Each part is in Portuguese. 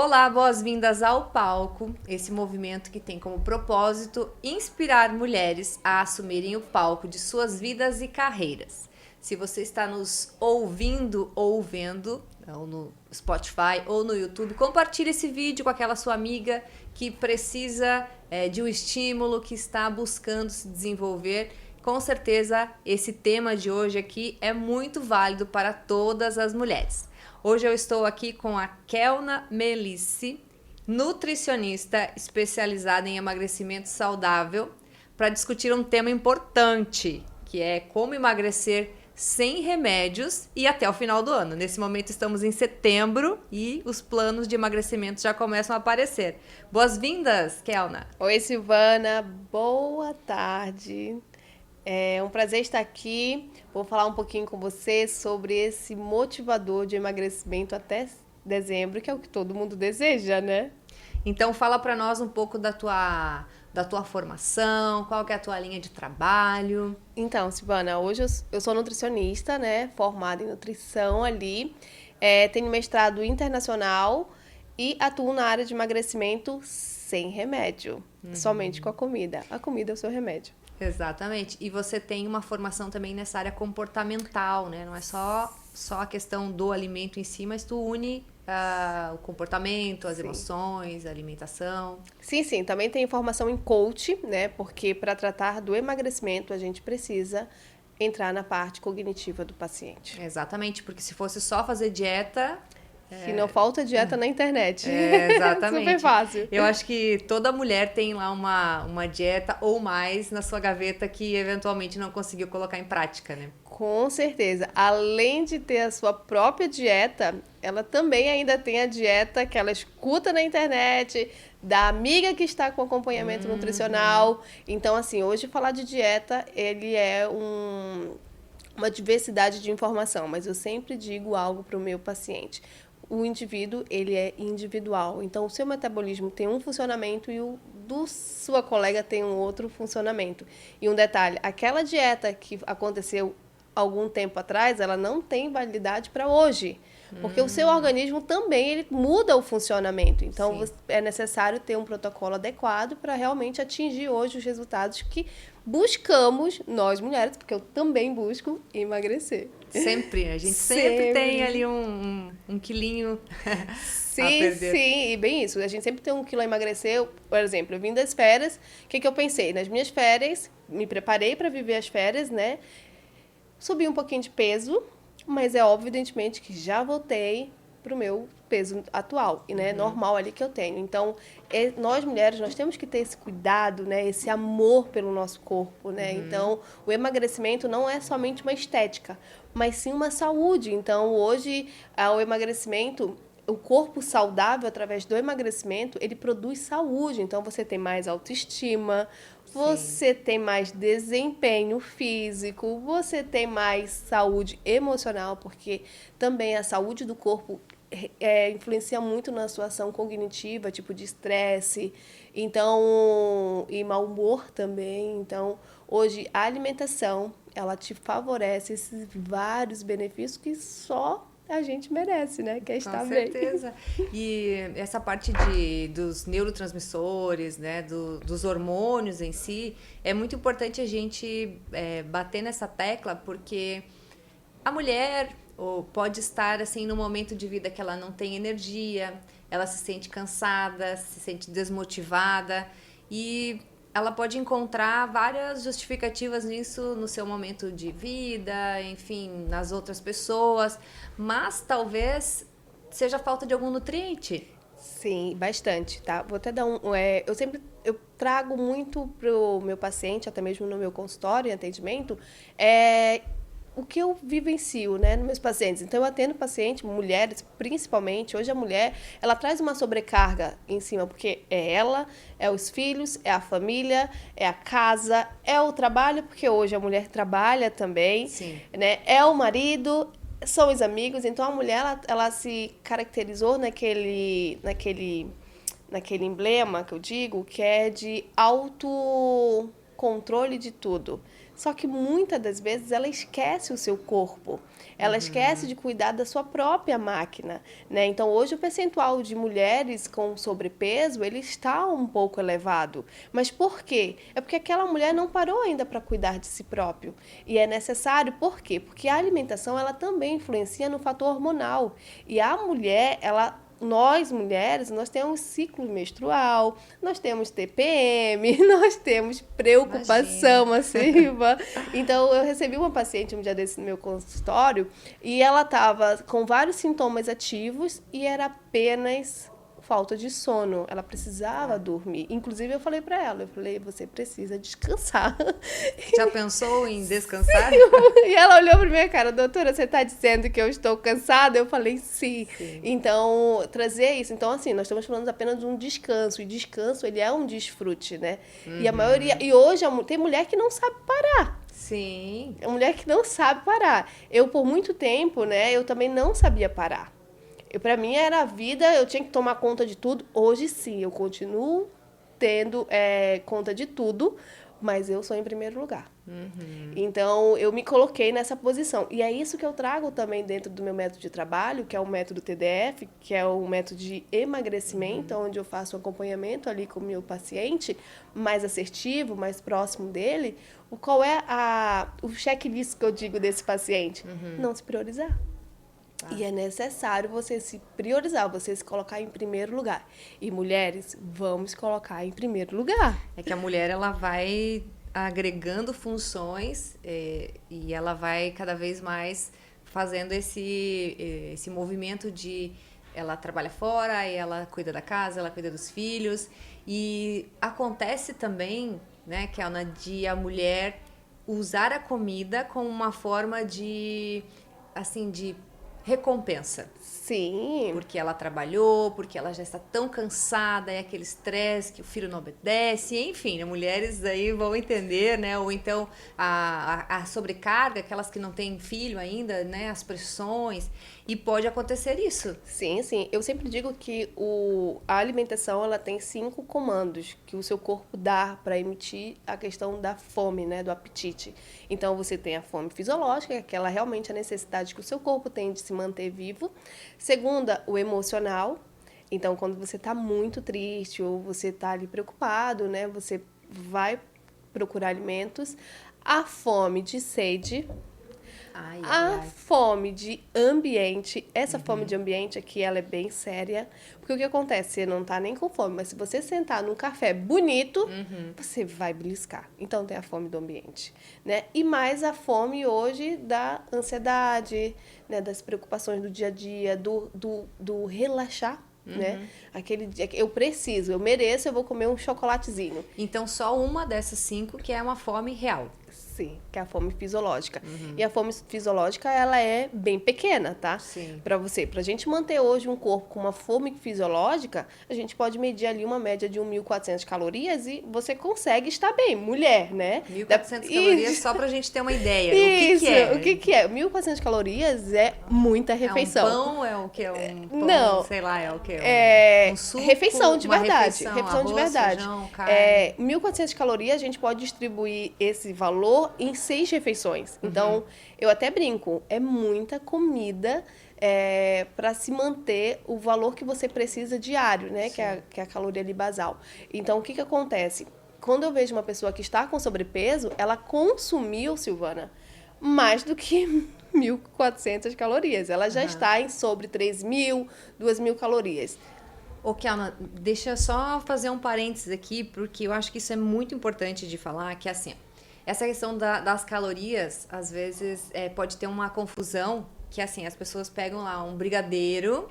Olá, boas-vindas ao Palco, esse movimento que tem como propósito inspirar mulheres a assumirem o palco de suas vidas e carreiras. Se você está nos ouvindo ou vendo, ou no Spotify ou no YouTube, compartilhe esse vídeo com aquela sua amiga que precisa de um estímulo, que está buscando se desenvolver. Com certeza, esse tema de hoje aqui é muito válido para todas as mulheres. Hoje eu estou aqui com a Kelna Melisse, nutricionista especializada em emagrecimento saudável, para discutir um tema importante, que é como emagrecer sem remédios e até o final do ano. Nesse momento estamos em setembro e os planos de emagrecimento já começam a aparecer. Boas-vindas, Kelna! Oi, Silvana, boa tarde. É um prazer estar aqui. Vou falar um pouquinho com você sobre esse motivador de emagrecimento até dezembro, que é o que todo mundo deseja, né? Então fala para nós um pouco da tua formação, qual que é a tua linha de trabalho. Então, Silvana, hoje eu sou nutricionista, né? Formada em nutrição ali. Tenho mestrado internacional e atuo na área de emagrecimento sem remédio, somente com a comida. A comida é o seu remédio. Exatamente. E você tem uma formação também nessa área comportamental, né? Não é só a questão do alimento em si, mas tu une o comportamento, as Sim. emoções, a alimentação. Sim, sim. Também tem formação em coach, né? Porque para tratar do emagrecimento a gente precisa entrar na parte cognitiva do paciente. Exatamente, porque se fosse só fazer dieta, Que não falta dieta na internet. Super exatamente. fácil. Eu acho que toda mulher tem lá uma dieta ou mais na sua gaveta que eventualmente não conseguiu colocar em prática, né? Com certeza. Além de ter a sua própria dieta, ela também ainda tem a dieta que ela escuta na internet, da amiga que está com acompanhamento nutricional. Então, assim, hoje falar de dieta, ele é uma diversidade de informação, mas eu sempre digo algo para o meu paciente. O indivíduo, ele é individual. Então, o seu metabolismo tem um funcionamento e o do sua colega tem um outro funcionamento. E um detalhe, aquela dieta que aconteceu algum tempo atrás, ela não tem validade para hoje. Porque o seu organismo também ele muda o funcionamento. Então, Sim. é necessário ter um protocolo adequado para realmente atingir hoje os resultados que buscamos, nós mulheres, porque eu também busco emagrecer. Sempre, a gente sempre tem ali um quilinho a Sim, perder. sim, e bem isso. A gente sempre tem 1 quilo a emagrecer. Por exemplo, eu vim das férias. O que eu pensei? Nas minhas férias, me preparei para viver as férias, né? Subi um pouquinho de peso, mas é óbvio, evidentemente, que já voltei pro meu peso atual, e né, normal ali que eu tenho. Então, nós mulheres, nós temos que ter esse cuidado, né, esse amor pelo nosso corpo, né? Então, o emagrecimento não é somente uma estética, mas sim uma saúde. Então, hoje, o emagrecimento, o corpo saudável através do emagrecimento, ele produz saúde. Então, você tem mais autoestima, Sim. você tem mais desempenho físico, você tem mais saúde emocional, porque também a saúde do corpo influencia muito na sua ação cognitiva, tipo de estresse, então, e mau humor também. Então, hoje a alimentação, ela te favorece esses vários benefícios que só a gente merece, né? Que é Com estar bem. certeza. E essa parte dos neurotransmissores, né, dos hormônios em si, é muito importante a gente bater nessa tecla, porque a mulher pode estar assim num momento de vida que ela não tem energia, ela se sente cansada, se sente desmotivada e ela pode encontrar várias justificativas nisso no seu momento de vida, enfim, nas outras pessoas, mas talvez seja falta de algum nutriente. Sim, bastante, tá? Vou até dar eu trago muito pro meu paciente, até mesmo no meu consultório, em atendimento, o que eu vivencio, né, nos meus pacientes. Então, eu atendo paciente, mulheres, principalmente. Hoje a mulher, ela traz uma sobrecarga em cima, porque é ela, é os filhos, é a família, é a casa, é o trabalho, porque hoje a mulher trabalha também, Sim. né? É o marido, são os amigos. Então, a mulher, ela se caracterizou naquele emblema que eu digo, que é de autocontrole de tudo. Só que muitas das vezes ela esquece o seu corpo, ela esquece de cuidar da sua própria máquina, né? Então hoje o percentual de mulheres com sobrepeso ele está um pouco elevado. Mas por quê? É porque aquela mulher não parou ainda para cuidar de si próprio. E é necessário, por quê? Porque a alimentação ela também influencia no fator hormonal. E a mulher, nós mulheres, nós temos ciclo menstrual, nós temos TPM, nós temos preocupação massiva. Então, eu recebi uma paciente um dia desse no meu consultório e ela estava com vários sintomas ativos e era apenas falta de sono. Ela precisava dormir. Inclusive, eu falei para ela, você precisa descansar. Já pensou em descansar? E ela olhou para minha cara, doutora, você está dizendo que eu estou cansada? Eu falei, sim. Então, trazer isso. Então, assim, nós estamos falando apenas de um descanso. E descanso, ele é um desfrute, né? E a maioria... E hoje, tem mulher que não sabe parar. Sim. É mulher que não sabe parar. Eu, por muito tempo, né, eu também não sabia parar. Para mim era a vida, eu tinha que tomar conta de tudo. Hoje sim, eu continuo tendo conta de tudo, mas eu sou em primeiro lugar. Então, eu me coloquei nessa posição. E é isso que eu trago também dentro do meu método de trabalho, que é o método TDF, que é o método de emagrecimento, onde eu faço um acompanhamento ali com o meu paciente, mais assertivo, mais próximo dele. Qual é o checklist que eu digo desse paciente? Não se priorizar. E é necessário você se priorizar, você se colocar em primeiro lugar. E mulheres, vamos colocar em primeiro lugar. É que a mulher, ela vai agregando funções e ela vai cada vez mais fazendo esse movimento de... Ela trabalha fora, e ela cuida da casa, ela cuida dos filhos. E acontece também, né, Kelna, de a mulher usar a comida como uma forma de, assim, de recompensa. Sim. Porque ela trabalhou, porque ela já está tão cansada, é aquele estresse que o filho não obedece, enfim, né? Mulheres aí vão entender, né? Ou então a sobrecarga, aquelas que não têm filho ainda, né? As pressões, e pode acontecer isso. Sim, sim. Eu sempre digo que a alimentação ela tem 5 comandos que o seu corpo dá para emitir a questão da fome, né? Do apetite. Então, você tem a fome fisiológica, que é aquela realmente a necessidade que o seu corpo tem de se manter vivo. Segunda, o emocional. Então, quando você está muito triste ou você está ali preocupado, né? Você vai procurar alimentos. A fome de sede. A fome de ambiente, essa fome de ambiente aqui, ela é bem séria, porque o que acontece? Você não tá nem com fome, mas se você sentar num café bonito, você vai beliscar. Então tem a fome do ambiente, né? E mais a fome hoje da ansiedade, né? Das preocupações do dia a dia, do relaxar. Né? Aquele dia eu preciso, eu mereço, eu vou comer um chocolatezinho. Então só uma dessas 5 que é uma fome real. Sim, que é a fome fisiológica. E a fome fisiológica, ela é bem pequena, tá? Sim. Pra gente manter hoje um corpo com uma fome fisiológica, a gente pode medir ali uma média de 1.400 calorias e você consegue estar bem, mulher, né? 1.400 calorias, só pra gente ter uma ideia. Isso, o que que é? 1.400 calorias é muita refeição. É um pão? É o que? É um pão? Não. Sei lá, é o que? Um suco? Refeição de verdade. Refeição Refeição arroz, de verdade. Feijão, carne. 1.400 calorias, a gente pode distribuir esse valor em 6 refeições. Então, eu até brinco, é muita comida para se manter o valor que você precisa diário, né? Que é a caloria ali basal. Então, o que acontece? Quando eu vejo uma pessoa que está com sobrepeso, ela consumiu, Silvana, mais do que 1.400 calorias. Ela já está em sobre 3.000, 2.000 calorias. Ô, Kelna, deixa eu só fazer um parênteses aqui, porque eu acho que isso é muito importante de falar, que assim, essa questão das calorias, às vezes, pode ter uma confusão, que assim, as pessoas pegam lá um brigadeiro,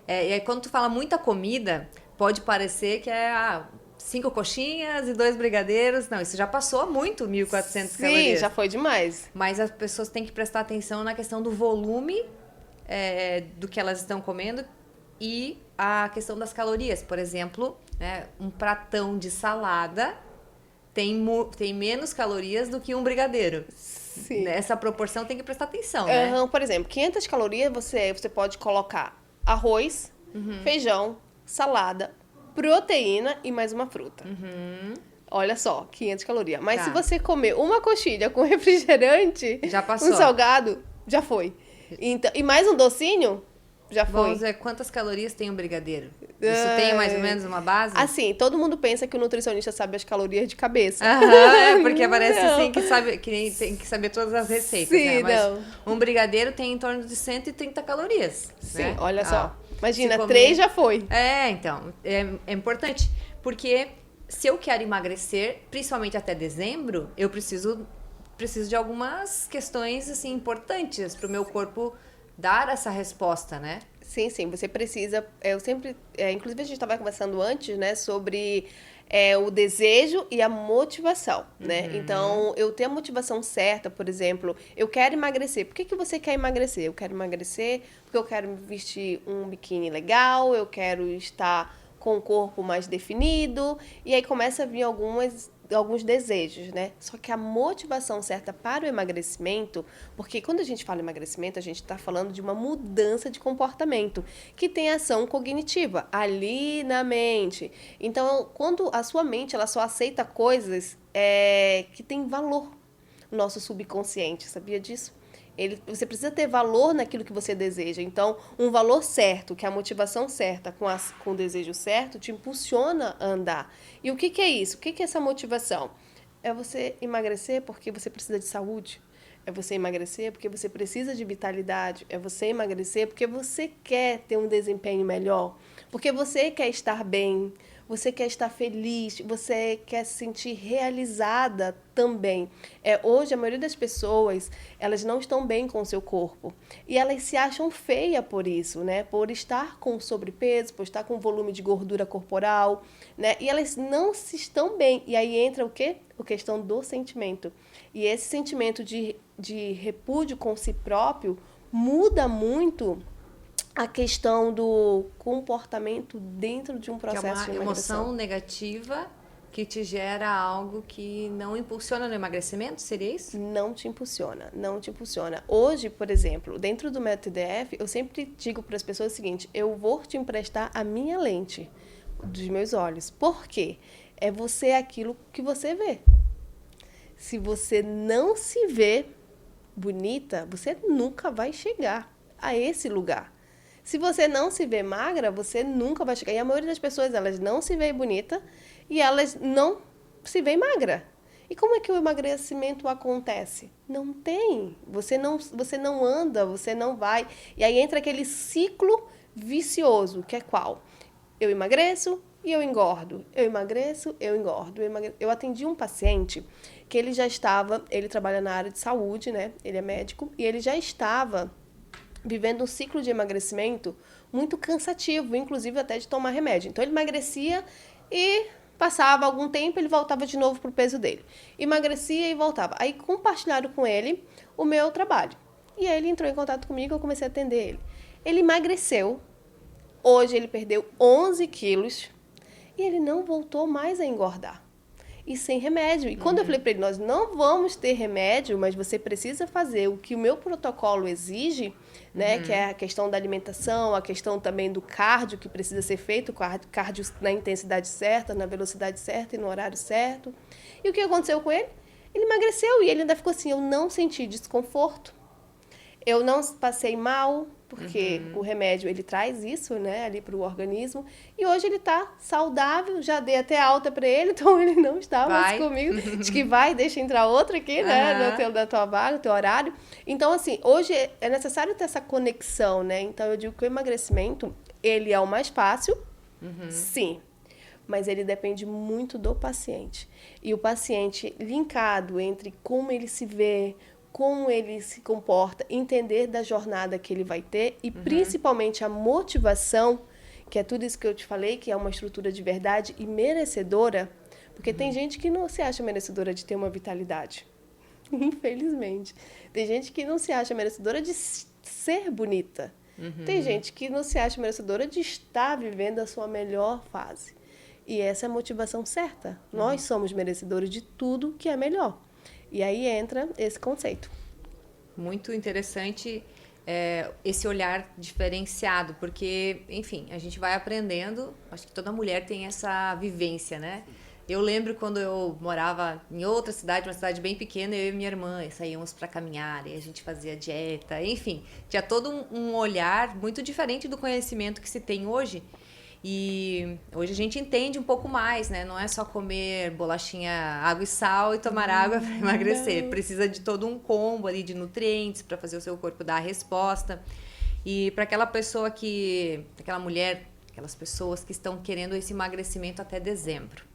e aí quando tu fala muita comida, pode parecer que 5 coxinhas e 2 brigadeiros. Não, isso já passou muito 1.400 calorias. Sim, já foi demais. Mas as pessoas têm que prestar atenção na questão do volume do que elas estão comendo e a questão das calorias. Por exemplo, né, um pratão de salada tem menos calorias do que um brigadeiro. Sim. Nessa proporção tem que prestar atenção, né? Por exemplo, 500 calorias você pode colocar arroz, feijão, salada, proteína e mais uma fruta. Olha só, 500 calorias. Mas Tá. se você comer uma coxinha com refrigerante, Já passou. um salgado, já foi. Então, e mais um docinho, já foi. Vamos ver quantas calorias tem um brigadeiro. Isso tem mais ou menos uma base? Assim, todo mundo pensa que o nutricionista sabe as calorias de cabeça. Aham, porque parece Não. assim que tem que saber todas as receitas, Sim, né? Mas não. um brigadeiro tem em torno de 130 calorias. Sim, né? olha só. Ah, Imagina, se comer- 3 já foi. Então, é importante, porque se eu quero emagrecer, principalmente até dezembro, eu preciso de algumas questões, assim, importantes para o meu corpo dar essa resposta, né? Sim, sim, você precisa. Eu sempre. Inclusive, a gente estava conversando antes, né, sobre o desejo e a motivação, né? Então, eu ter a motivação certa, por exemplo, eu quero emagrecer. Por que você quer emagrecer? Eu quero emagrecer porque eu quero vestir um biquíni legal, eu quero estar com o corpo mais definido, e aí começa a vir alguns desejos, né? Só que a motivação certa para o emagrecimento, porque quando a gente fala emagrecimento, a gente está falando de uma mudança de comportamento, que tem ação cognitiva ali na mente. Então, quando a sua mente ela só aceita coisas que têm valor no nosso subconsciente, sabia disso? Você precisa ter valor naquilo que você deseja. Então, um valor certo, que é a motivação certa, com o desejo certo, te impulsiona a andar. E o que é isso? O que é essa motivação? É você emagrecer porque você precisa de saúde. É você emagrecer porque você precisa de vitalidade. É você emagrecer porque você quer ter um desempenho melhor. Porque você quer estar bem. Você quer estar feliz, você quer se sentir realizada também. Hoje, a maioria das pessoas, elas não estão bem com o seu corpo. E elas se acham feia por isso, né? Por estar com sobrepeso, por estar com volume de gordura corporal, né? E elas não se estão bem. E aí entra o quê? A questão do sentimento. E esse sentimento de repúdio com si próprio muda muito a questão do comportamento dentro de um Que é processo de uma emagreção. emoção negativa que te gera algo que não impulsiona no emagrecimento, seria isso? Não te impulsiona, não te impulsiona. Hoje, por exemplo, dentro do método TDF, eu sempre digo para as pessoas o seguinte: eu vou te emprestar a minha lente dos meus olhos. Por quê? Você é aquilo que você vê. Se você não se vê bonita, você nunca vai chegar a esse lugar. Se você não se vê magra, você nunca vai chegar. E a maioria das pessoas, elas não se vê bonita e elas não se vê magra. E como é que o emagrecimento acontece? Não tem. Você não anda, você não vai. E aí entra aquele ciclo vicioso, que é qual? Eu emagreço e eu engordo. Eu emagreço, eu engordo. Eu atendi um paciente que ele trabalha na área de saúde, né? Ele é médico, e ele já estava vivendo um ciclo de emagrecimento muito cansativo, inclusive até de tomar remédio. Então, ele emagrecia e passava algum tempo, ele voltava de novo para o peso dele. Emagrecia e voltava. Aí, compartilharam com ele o meu trabalho. E aí, ele entrou em contato comigo, eu comecei a atender ele. Ele emagreceu. Hoje, ele perdeu 11 quilos e ele não voltou mais a engordar. E sem remédio. E quando eu falei para ele, nós não vamos ter remédio, mas você precisa fazer o que o meu protocolo exige, né? Que é a questão da alimentação, a questão também do cardio que precisa ser feito, cardio na intensidade certa, na velocidade certa e no horário certo. E o que aconteceu com ele? Ele emagreceu e ele ainda ficou assim, eu não senti desconforto, eu não passei mal, porque o remédio, ele traz isso, né, ali para o organismo. E hoje ele está saudável, já dei até alta para ele, então ele não está mais comigo. Diz que vai, deixa entrar outro aqui, né, da tua vaga, do teu horário. Então, assim, hoje é necessário ter essa conexão, né? Então, eu digo que o emagrecimento, ele é o mais fácil, sim. Mas ele depende muito do paciente. E o paciente linkado entre como ele se vê, como ele se comporta, entender da jornada que ele vai ter e principalmente a motivação, que é tudo isso que eu te falei, que é uma estrutura de verdade e merecedora, porque tem gente que não se acha merecedora de ter uma vitalidade, infelizmente. Tem gente que não se acha merecedora de ser bonita. Tem gente que não se acha merecedora de estar vivendo a sua melhor fase. E essa é a motivação certa. Nós somos merecedores de tudo que é melhor. E aí entra esse conceito. Muito interessante esse olhar diferenciado, porque, enfim, a gente vai aprendendo, acho que toda mulher tem essa vivência, né? Eu lembro quando eu morava em outra cidade, uma cidade bem pequena, eu e minha irmã saíamos para caminhar e a gente fazia dieta, enfim, tinha todo um olhar muito diferente do conhecimento que se tem hoje. E hoje a gente entende um pouco mais, né? Não é só comer bolachinha, água e sal e tomar água para emagrecer. Precisa de todo um combo ali de nutrientes para fazer o seu corpo dar a resposta. E para aquela pessoa aquela mulher, aquelas pessoas que estão querendo esse emagrecimento até dezembro.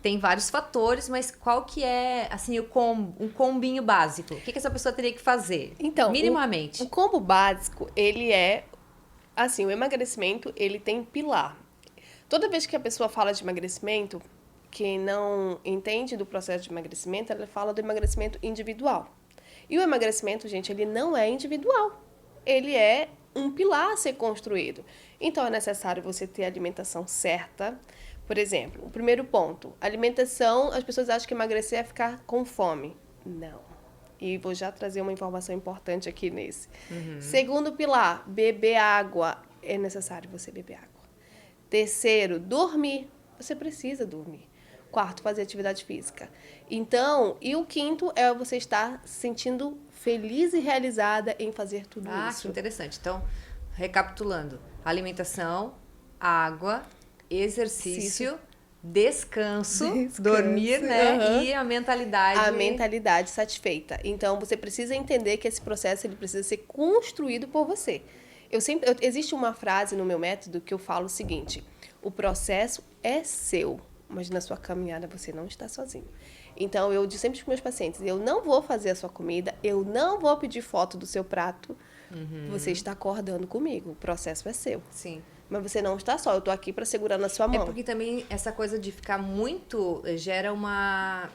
Tem vários fatores, mas qual que é, assim, um combinho básico? O que essa pessoa teria que fazer? Então, minimamente. o combo básico, ele é, assim, o emagrecimento, ele tem pilar. Toda vez que a pessoa fala de emagrecimento, quem não entende do processo de emagrecimento, ela fala do emagrecimento individual. E o emagrecimento, gente, ele não é individual. Ele é um pilar a ser construído. Então, é necessário você ter a alimentação certa. Por exemplo, o primeiro ponto, alimentação, as pessoas acham que emagrecer é ficar com fome. Não. E vou já trazer uma informação importante aqui nesse. Segundo pilar, beber água. É necessário você beber água. Terceiro, dormir. Você precisa dormir. Quarto, fazer atividade física. Então, e o quinto é você estar se sentindo feliz e realizada em fazer tudo isso. Que interessante. Então, recapitulando, alimentação, água, exercício, descanso, dormir, né? E a mentalidade. A mentalidade satisfeita. Então, você precisa entender que esse processo ele precisa ser construído por você. Existe uma frase no meu método que eu falo o seguinte: o processo é seu, mas na sua caminhada você não está sozinho. Então, eu digo sempre para os meus pacientes, eu não vou fazer a sua comida, eu não vou pedir foto do seu prato, você está acordando comigo, o processo é seu. Sim. Mas você não está só, eu estou aqui para segurar na sua mão. É porque também essa coisa de ficar muito gera uma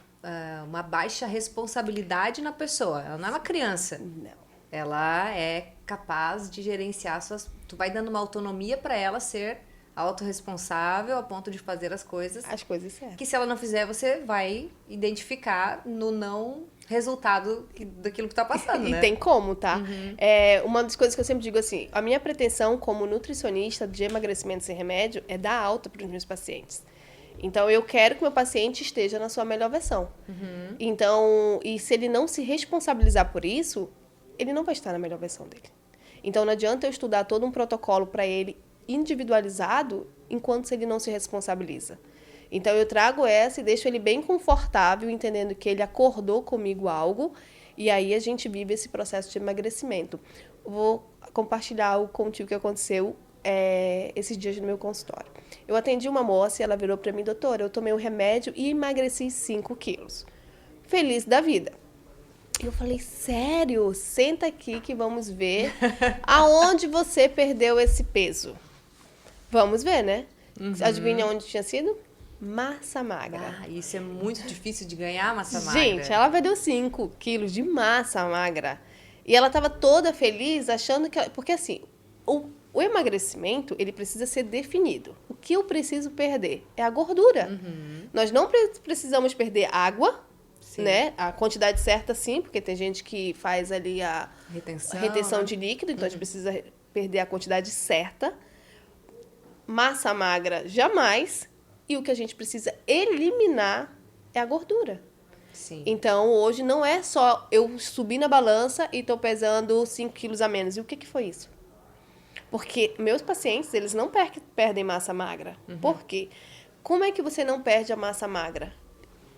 baixa responsabilidade na pessoa. Ela não é uma criança. Não. Ela é capaz de gerenciar Tu vai dando uma autonomia para ela ser autorresponsável a ponto de fazer as coisas certas. Que se ela não fizer, você vai identificar no não resultado daquilo que tá passando, né? E tem como, tá? Uma das coisas que eu sempre digo assim, a minha pretensão como nutricionista de emagrecimento sem remédio é dar alta para os meus pacientes. Então, eu quero que meu paciente esteja na sua melhor versão. Então, e se ele não se responsabilizar por isso, ele não vai estar na melhor versão dele. Então, não adianta eu estudar todo um protocolo para ele individualizado enquanto ele não se responsabiliza. Então, eu trago essa e deixo ele bem confortável, entendendo que ele acordou comigo algo, e aí a gente vive esse processo de emagrecimento. Vou compartilhar algo contigo que aconteceu esses dias no meu consultório. Eu atendi uma moça e ela virou para mim: doutora, eu tomei um remédio e emagreci 5 quilos. Feliz da vida. Eu falei: sério? Senta aqui que vamos ver aonde você perdeu esse peso. Vamos ver, né? Adivinha onde tinha sido? Massa magra. Isso é muito difícil de ganhar, massa magra. Gente, ela perdeu 5 quilos de massa magra. E ela estava toda feliz, achando que... Porque assim, o emagrecimento, ele precisa ser definido. O que eu preciso perder? É a gordura. Nós não precisamos perder água, né? A quantidade certa, sim, porque tem gente que faz ali a retenção né? de líquido, então a gente precisa perder a quantidade certa. Massa magra, jamais. E o que a gente precisa eliminar é a gordura. Sim. Então, hoje não é só eu subir na balança e estou pesando 5 quilos a menos. E o que foi isso? Porque meus pacientes, eles não perdem massa magra. Por quê? Como é que você não perde a massa magra?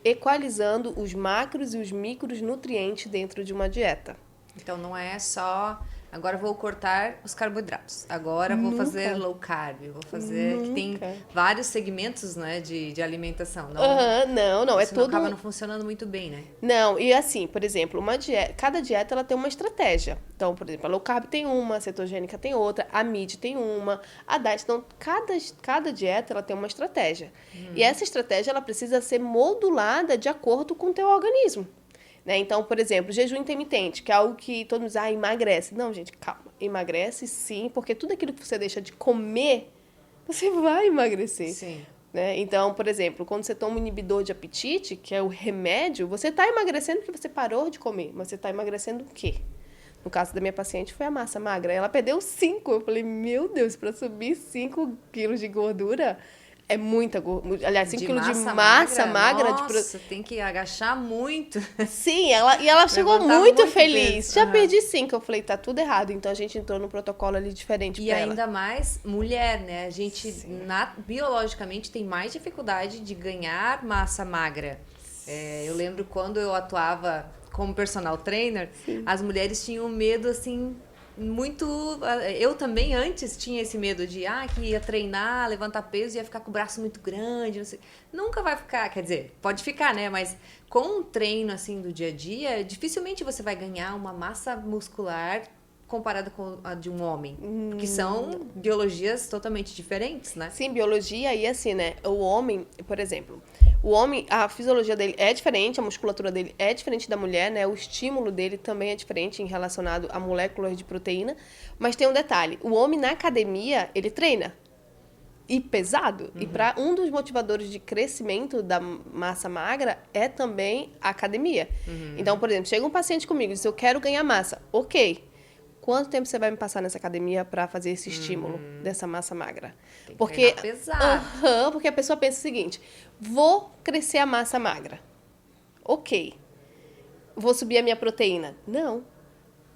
Equalizando os macros e os micronutrientes dentro de uma dieta. Então, não é só... Agora vou cortar os carboidratos. Agora vou fazer low carb. Vou fazer... Que tem vários segmentos, né, de alimentação. Não. Isso não acaba não funcionando muito bem, né? Não, e assim, por exemplo, cada dieta ela tem uma estratégia. Então, por exemplo, a low carb tem uma, a cetogênica tem outra, a mid tem uma, a diet. Então, cada dieta ela tem uma estratégia. E essa estratégia ela precisa ser modulada de acordo com o teu organismo. Né? Então, por exemplo, jejum intermitente, que é algo que todo mundo diz, emagrece. Não, gente, calma. Emagrece sim, porque tudo aquilo que você deixa de comer, você vai emagrecer. Sim. Né? Então, por exemplo, quando você toma um inibidor de apetite, que é o remédio, você está emagrecendo porque você parou de comer. Mas você está emagrecendo o quê? No caso da minha paciente, foi a massa magra. Ela perdeu 5. Eu falei, meu Deus, para subir 5 quilos de gordura, É muita gordura. Aliás, 5 quilos de massa massa magra. Nossa, tem que agachar muito. Sim, ela chegou Levantar muito feliz. peso. Já perdi 5. Eu falei, tá tudo errado. Então a gente entrou num protocolo ali diferente E pra ainda ela. mais mulher, né? A gente biologicamente tem mais dificuldade de ganhar massa magra. Eu lembro quando eu atuava como personal trainer, as mulheres tinham medo, assim, muito... Eu também antes tinha esse medo de que ia treinar, levantar peso e ia ficar com o braço muito grande, não sei. Nunca vai ficar, quer dizer, pode ficar, né? Mas com um treino, assim, do dia a dia, dificilmente você vai ganhar uma massa muscular comparada com a de um homem. Porque são biologias totalmente diferentes, né? Sim, biologia e assim, né? O homem, por exemplo, o homem, a fisiologia dele é diferente, a musculatura dele é diferente da mulher, né? O estímulo dele também é diferente em relacionado a moléculas de proteína. Mas tem um detalhe, o homem na academia, ele treina. E pesado. E para um dos motivadores de crescimento da massa magra é também a academia. Então, por exemplo, chega um paciente comigo e diz, eu quero ganhar massa. Ok. Quanto tempo você vai me passar nessa academia para fazer esse estímulo dessa massa magra? Tem que Porque, treinar pesado. porque a pessoa pensa o seguinte, vou crescer a massa magra. Ok. Vou subir a minha proteína. Não.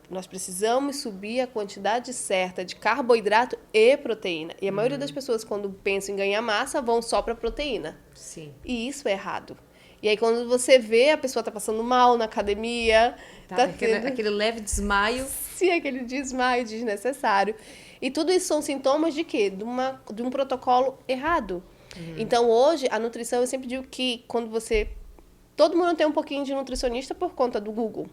Nós precisamos subir a quantidade certa de carboidrato e proteína. E a maioria das pessoas, quando pensam em ganhar massa, vão só para proteína. Sim. E isso é errado. E aí, quando você vê, a pessoa tá passando mal na academia, tá tendo... aquele leve desmaio. Sim, aquele desmaio desnecessário. E tudo isso são sintomas de quê? De um protocolo errado. Então, hoje, a nutrição, eu sempre digo que quando você... Todo mundo tem um pouquinho de nutricionista por conta do Google.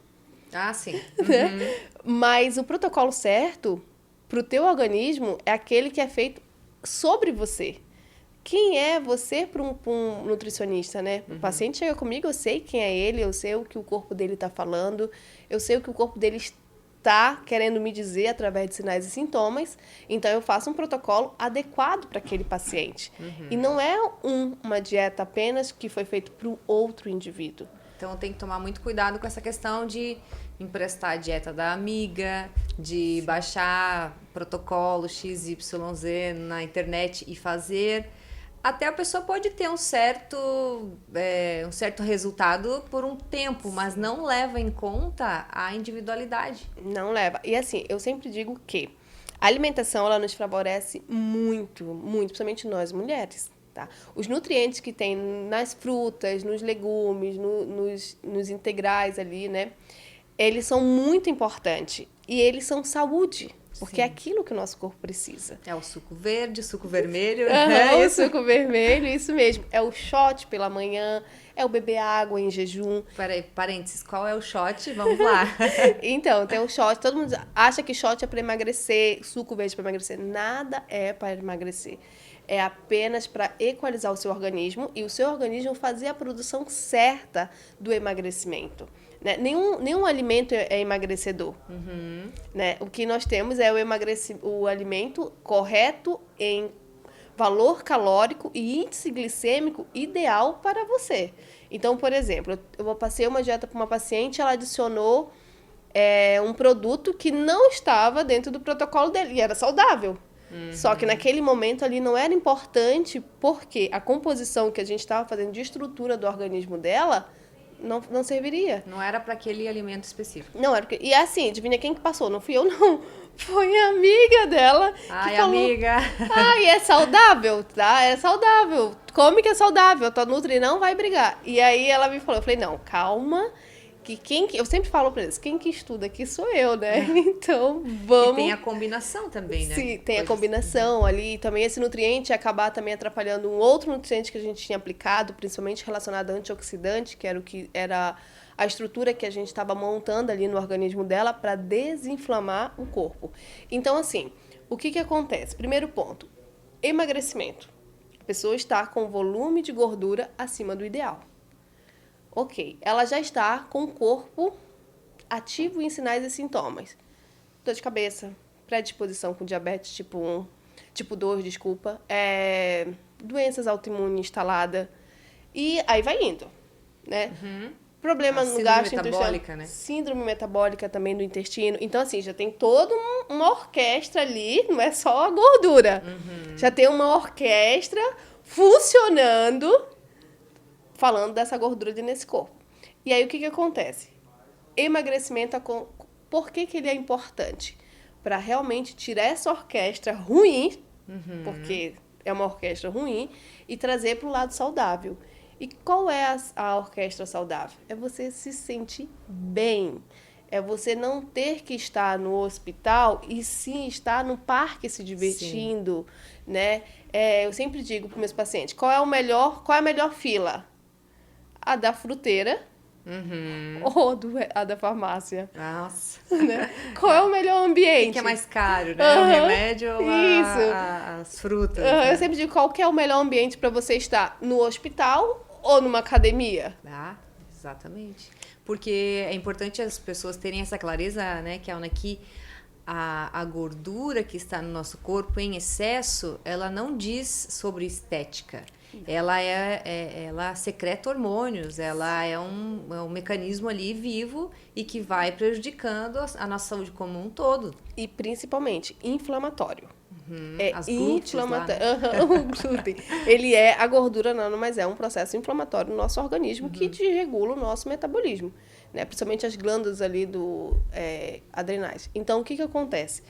Ah, sim. Né? Mas o protocolo certo pro teu organismo é aquele que é feito sobre você. Quem é você para um nutricionista, né? O paciente chega comigo, eu sei quem é ele, eu sei o que o corpo dele está falando, eu sei o que o corpo dele está querendo me dizer através de sinais e sintomas. Então, eu faço um protocolo adequado para aquele paciente. E não é uma dieta apenas que foi feita para o outro indivíduo. Então tem que tomar muito cuidado com essa questão de emprestar a dieta da amiga, de baixar protocolo XYZ na internet e fazer. Até a pessoa pode ter um certo resultado por um tempo, mas não leva em conta a individualidade. Não leva. E assim, eu sempre digo que a alimentação, ela nos favorece muito, muito, principalmente nós mulheres. Tá? Os nutrientes que tem nas frutas, nos legumes, nos integrais ali, né? Eles são muito importantes. E eles são saúde. Porque é aquilo que o nosso corpo precisa. É o suco verde, suco vermelho. O suco vermelho, isso mesmo. É o shot pela manhã, é o beber água em jejum. Peraí, parênteses, qual é o shot? Vamos lá. Então, tem o shot. Todo mundo acha que shot é para emagrecer, suco verde para emagrecer. Nada é para emagrecer. É apenas para equalizar o seu organismo e o seu organismo fazer a produção certa do emagrecimento. Né? Nenhum alimento é emagrecedor. Né? O que nós temos é o alimento correto em valor calórico e índice glicêmico ideal para você. Então, por exemplo, eu passei uma dieta para uma paciente, ela adicionou um produto que não estava dentro do protocolo dele e era saudável. Só que naquele momento ali não era importante porque a composição que a gente estava fazendo de estrutura do organismo dela não serviria. Não era para aquele alimento específico. Não era. E assim, adivinha quem que passou? Não fui eu, não. Foi a amiga dela. Ai, amiga. Ai, é saudável, tá? É saudável. Come que é saudável. Tua nutri não vai brigar. E aí ela me falou, eu falei, não, calma. Eu sempre falo pra eles, quem que estuda aqui sou eu, né? Então, vamos... E tem a combinação também, né? Sim, tem a combinação ali. Também esse nutriente acabar também atrapalhando um outro nutriente que a gente tinha aplicado, principalmente relacionado a antioxidante, que era a estrutura que a gente estava montando ali no organismo dela para desinflamar o corpo. Então, assim, o que acontece? Primeiro ponto, emagrecimento. A pessoa está com volume de gordura acima do ideal. Ok, ela já está com o corpo ativo em sinais e sintomas. Dor de cabeça, predisposição com diabetes tipo 1, tipo 2, desculpa, doenças autoimunes instalada e aí vai indo, né? Problema no gastrointestinal, né? Síndrome metabólica também do intestino. Então, assim, já tem toda uma orquestra ali, não é só a gordura. Já tem uma orquestra funcionando, falando dessa gordura nesse corpo. E aí, o que acontece? Emagrecimento, por que ele é importante? Para realmente tirar essa orquestra ruim, porque é uma orquestra ruim, e trazer para o lado saudável. E qual é a orquestra saudável? É você se sentir bem. É você não ter que estar no hospital e sim estar no parque se divertindo, né? Eu sempre digo para meus pacientes, qual é a melhor fila? A da fruteira ou a da farmácia. Nossa. Né? Qual é o melhor ambiente? O que é mais caro, né? O remédio ou as frutas? Né? Eu sempre digo, qual que é o melhor ambiente para você estar? No hospital ou numa academia? Ah, exatamente. Porque é importante as pessoas terem essa clareza, né, Kelna, que a gordura que está no nosso corpo em excesso, ela não diz sobre estética. Ela secreta hormônios, ela é um mecanismo ali vivo e que vai prejudicando a nossa saúde como um todo. E principalmente inflamatório. As inflamatório. O glúten. Ele a gordura não, mas é um processo inflamatório no nosso organismo que desregula o nosso metabolismo, né? Principalmente as glândulas ali adrenais. Então, o que acontece?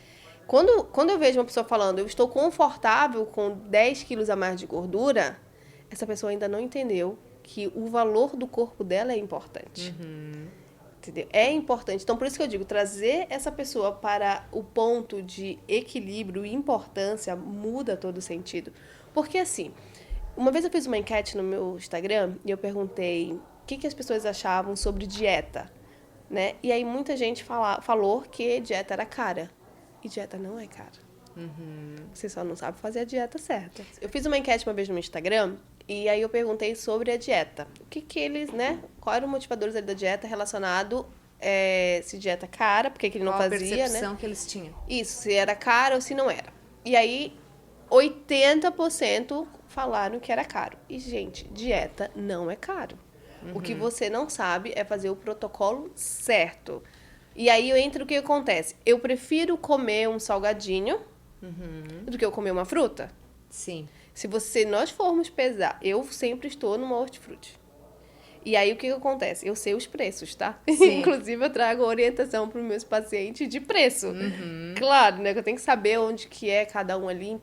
Quando eu vejo uma pessoa falando, eu estou confortável com 10 quilos a mais de gordura, essa pessoa ainda não entendeu que o valor do corpo dela é importante. Entendeu? É importante. Então, por isso que eu digo, trazer essa pessoa para o ponto de equilíbrio e importância muda todo o sentido. Porque, assim, uma vez eu fiz uma enquete no meu Instagram e eu perguntei o que as pessoas achavam sobre dieta, né? E aí muita gente falou que dieta era cara. E dieta não é cara. Você só não sabe fazer a dieta certa. Eu fiz uma enquete uma vez no meu Instagram e aí eu perguntei sobre a dieta. O que eles, né? Qual eram os motivadores da dieta relacionado se dieta cara, porque que ele não Qual fazia, a percepção, né? que eles tinham. Isso, se era cara ou se não era. E aí 80% falaram que era caro. E, gente, dieta não é caro. O que você não sabe é fazer o protocolo certo. E aí entra o que acontece. Eu prefiro comer um salgadinho do que eu comer uma fruta. Sim. Se nós formos pesar, eu sempre estou numa hortifruti. E aí o que acontece? Eu sei os preços, tá? Inclusive eu trago orientação para os meus pacientes de preço. Claro, né? Que eu tenho que saber onde que é cada um ali.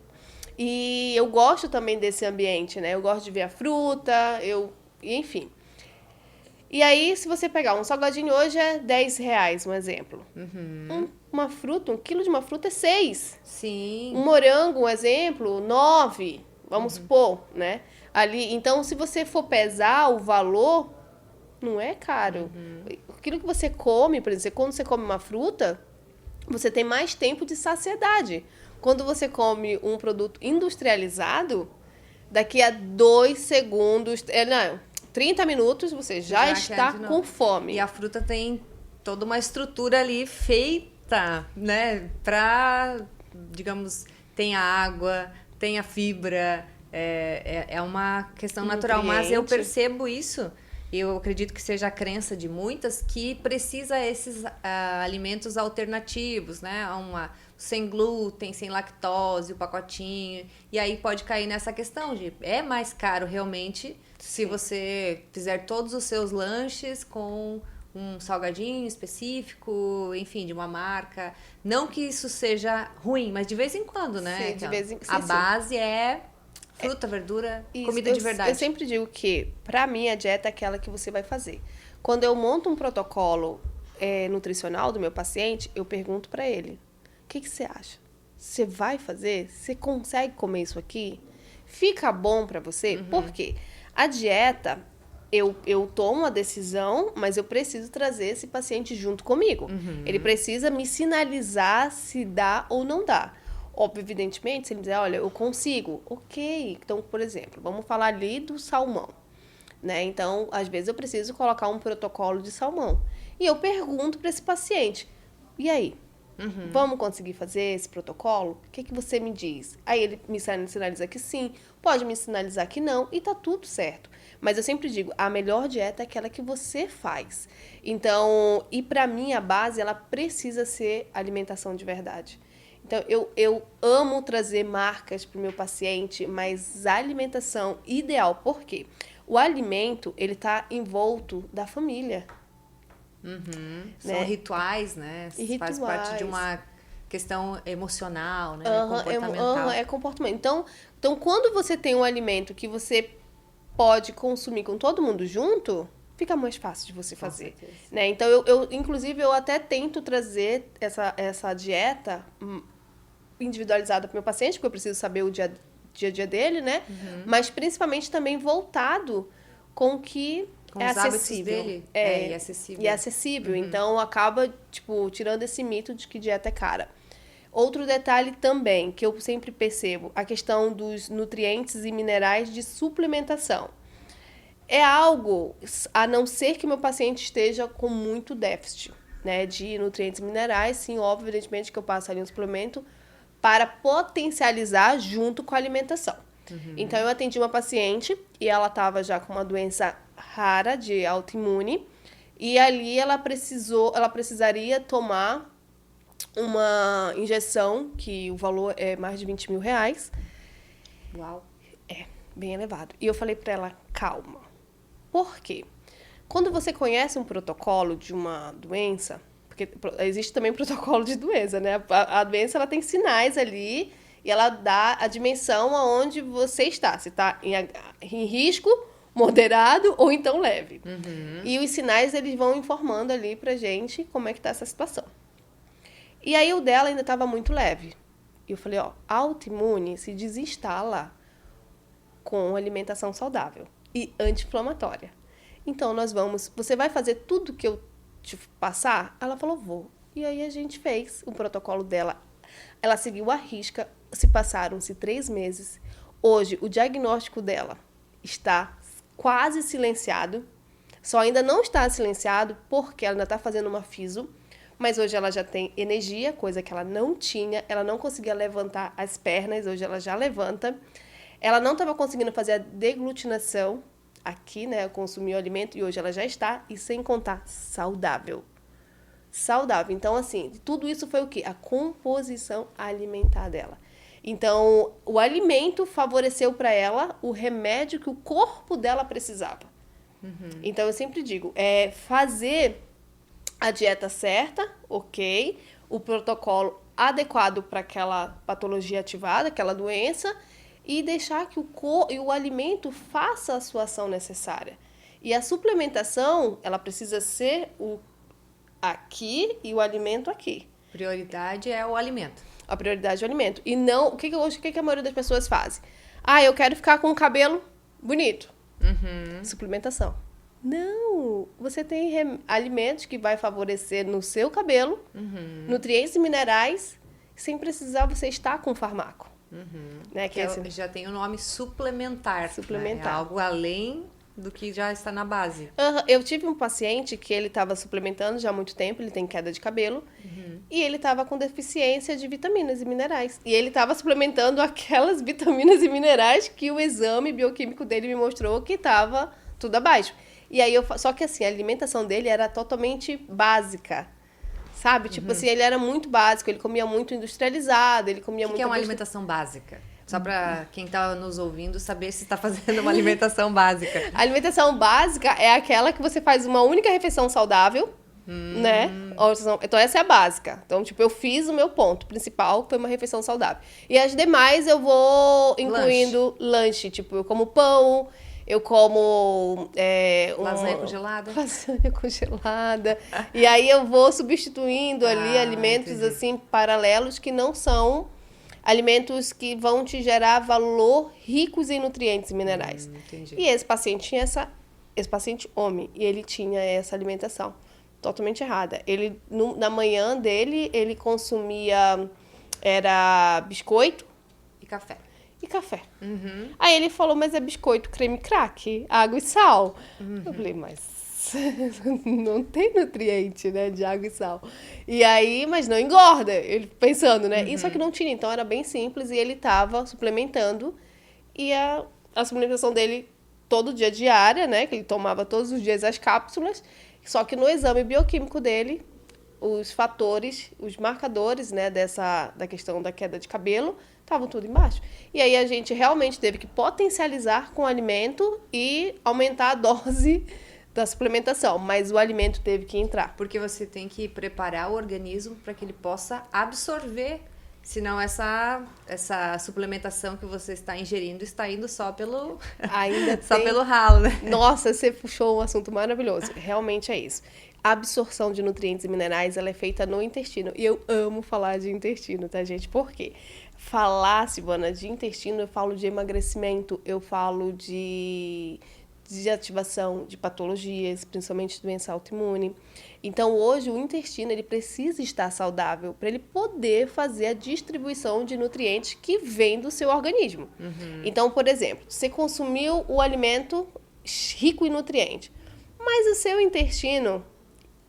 E eu gosto também desse ambiente, né? Eu gosto de ver a fruta, enfim. E aí, se você pegar um salgadinho hoje é R$10, um exemplo. Uma fruta, 1 quilo de uma fruta é 6. Sim. Um morango, um exemplo, 9. Vamos supor, né? Ali, então, se você for pesar o valor, não é caro. Aquilo que você come, por exemplo, quando você come uma fruta, você tem mais tempo de saciedade. Quando você come um produto industrializado, daqui a 2 segundos... 30 minutos você já está com fome. E a fruta tem toda uma estrutura ali feita, né? Digamos, tem a água, tem a fibra, é uma questão natural. Mas eu percebo isso, eu acredito que seja a crença de muitas, que precisa esses alimentos alternativos, né? Sem glúten, sem lactose, o pacotinho. E aí pode cair nessa questão de é mais caro realmente se você fizer todos os seus lanches com um salgadinho específico, enfim, de uma marca. Não que isso seja ruim, mas de vez em quando, né? Sim, de vez em quando. A base é fruta, verdura, comida de verdade. Eu sempre digo que, pra mim, a dieta é aquela que você vai fazer. Quando eu monto um protocolo nutricional do meu paciente, eu pergunto pra ele: o que você acha? Você vai fazer? Você consegue comer isso aqui? Fica bom pra você? Por quê? A dieta, eu tomo a decisão, mas eu preciso trazer esse paciente junto comigo. Ele precisa me sinalizar se dá ou não dá. Óbvio, evidentemente, se ele dizer, olha, eu consigo. Ok. Então, por exemplo, vamos falar ali do salmão, né? Então, às vezes eu preciso colocar um protocolo de salmão. E eu pergunto para esse paciente, e aí? Vamos conseguir fazer esse protocolo? O que você me diz? Aí ele me sinaliza que sim, pode me sinalizar que não, e tá tudo certo. Mas eu sempre digo, a melhor dieta é aquela que você faz. Então, e pra mim a base, ela precisa ser alimentação de verdade. Então, eu amo trazer marcas para o meu paciente, mas a alimentação ideal. Por quê? O alimento, ele tá envolto da família. São rituais, né? E Faz parte de uma questão emocional, né? Comportamental. É comportamento. Então, quando você tem um alimento que você pode consumir com todo mundo junto, fica mais fácil de você fazer. Né? Então, inclusive, eu até tento trazer essa dieta individualizada para o meu paciente, porque eu preciso saber o dia a dia dele, né? Mas principalmente também voltado com o que é acessível. Dele. E acessível. E acessível. Então, acaba, tipo, tirando esse mito de que dieta é cara. Outro detalhe também, que eu sempre percebo, a questão dos nutrientes e minerais de suplementação. É algo, a não ser que meu paciente esteja com muito déficit, né, de nutrientes e minerais, sim, óbvio, evidentemente que eu passo ali um suplemento para potencializar junto com a alimentação. Então, eu atendi uma paciente e ela estava já com uma doença rara de autoimune e ali ela precisaria tomar uma injeção que o valor é mais de 20 mil reais. Uau! É, bem elevado. E eu falei para ela, calma. Por quê? Quando você conhece um protocolo de uma doença, porque existe também protocolo de doença, né? A doença, ela tem sinais ali e ela dá a dimensão aonde você está. Se está em risco, moderado ou então leve. E os sinais, eles vão informando ali pra gente como é que tá essa situação. E aí o dela ainda estava muito leve. E eu falei, a autoimune se desinstala com alimentação saudável e anti-inflamatória. Então, você vai fazer tudo que eu te passar? Ela falou, vou. E aí a gente fez o protocolo dela. Ela seguiu à risca, passaram-se 3 meses. Hoje, o diagnóstico dela está quase silenciado. Só ainda não está silenciado porque ela ainda está fazendo uma fiso. Mas hoje ela já tem energia, coisa que ela não tinha. Ela não conseguia levantar as pernas, hoje ela já levanta. Ela não estava conseguindo fazer a deglutinação aqui, né? Consumir o alimento e hoje ela já está. E sem contar, saudável. Saudável. Então, assim, tudo isso foi o quê? A composição alimentar dela. Então, o alimento favoreceu para ela o remédio que o corpo dela precisava. Então, eu sempre digo, fazer a dieta certa, ok, o protocolo adequado para aquela patologia ativada, aquela doença, e deixar que o alimento faça a sua ação necessária. E a suplementação, ela precisa ser o aqui e o alimento aqui. Prioridade é o alimento. A prioridade é o alimento. E não, o que a maioria das pessoas faz? Eu quero ficar com o cabelo bonito. Suplementação. Não, você tem alimentos que vai favorecer no seu cabelo, nutrientes e minerais, sem precisar você estar com farmaco. Né? Que já tem o nome suplementar. Suplementar. Né? É algo além do que já está na base. Eu tive um paciente que ele estava suplementando já há muito tempo, ele tem queda de cabelo, e ele estava com deficiência de vitaminas e minerais. E ele estava suplementando aquelas vitaminas e minerais que o exame bioquímico dele me mostrou que estava tudo abaixo. E aí, só que assim, a alimentação dele era totalmente básica, sabe? Tipo assim, ele era muito básico, ele comia muito industrializado, ele comia muito... O que é uma alimentação básica? Só para quem está nos ouvindo saber se está fazendo uma alimentação básica. A alimentação básica é aquela que você faz uma única refeição saudável, né? Então, essa é a básica. Então, tipo, eu fiz o meu ponto principal, que foi uma refeição saudável. E as demais eu vou incluindo lanche. Tipo, eu como pão... Eu como... lasanha congelada. Lasanha congelada. E aí eu vou substituindo ali alimentos assim paralelos que não são alimentos que vão te gerar valor ricos em nutrientes e minerais. Entendi. E esse paciente tinha esse paciente homem, e ele tinha essa alimentação totalmente errada. Ele, na manhã dele, ele consumia biscoito e café. Aí ele falou, mas é biscoito, creme crack, água e sal. Eu falei, mas não tem nutriente, né, de água e sal. E aí, mas não engorda, ele pensando, né? E só que não tinha, então era bem simples e ele tava suplementando. E a suplementação dele todo dia diária, né, que ele tomava todos os dias as cápsulas. Só que no exame bioquímico dele, os fatores, os marcadores, né, da questão da queda de cabelo, estavam tudo embaixo. E aí a gente realmente teve que potencializar com o alimento e aumentar a dose da suplementação, mas o alimento teve que entrar. Porque você tem que preparar o organismo para que ele possa absorver, senão essa suplementação que você está ingerindo está indo só pelo só pelo ralo, né? Nossa, você puxou um assunto maravilhoso. Realmente é isso. A absorção de nutrientes e minerais, ela é feita no intestino. E eu amo falar de intestino, tá, gente? Por quê? Falar, Silvana, de intestino, eu falo de emagrecimento, eu falo de ativação de patologias, principalmente doença autoimune. Então, hoje, o intestino ele precisa estar saudável para ele poder fazer a distribuição de nutrientes que vem do seu organismo. Então, por exemplo, você consumiu o alimento rico em nutrientes, mas o seu intestino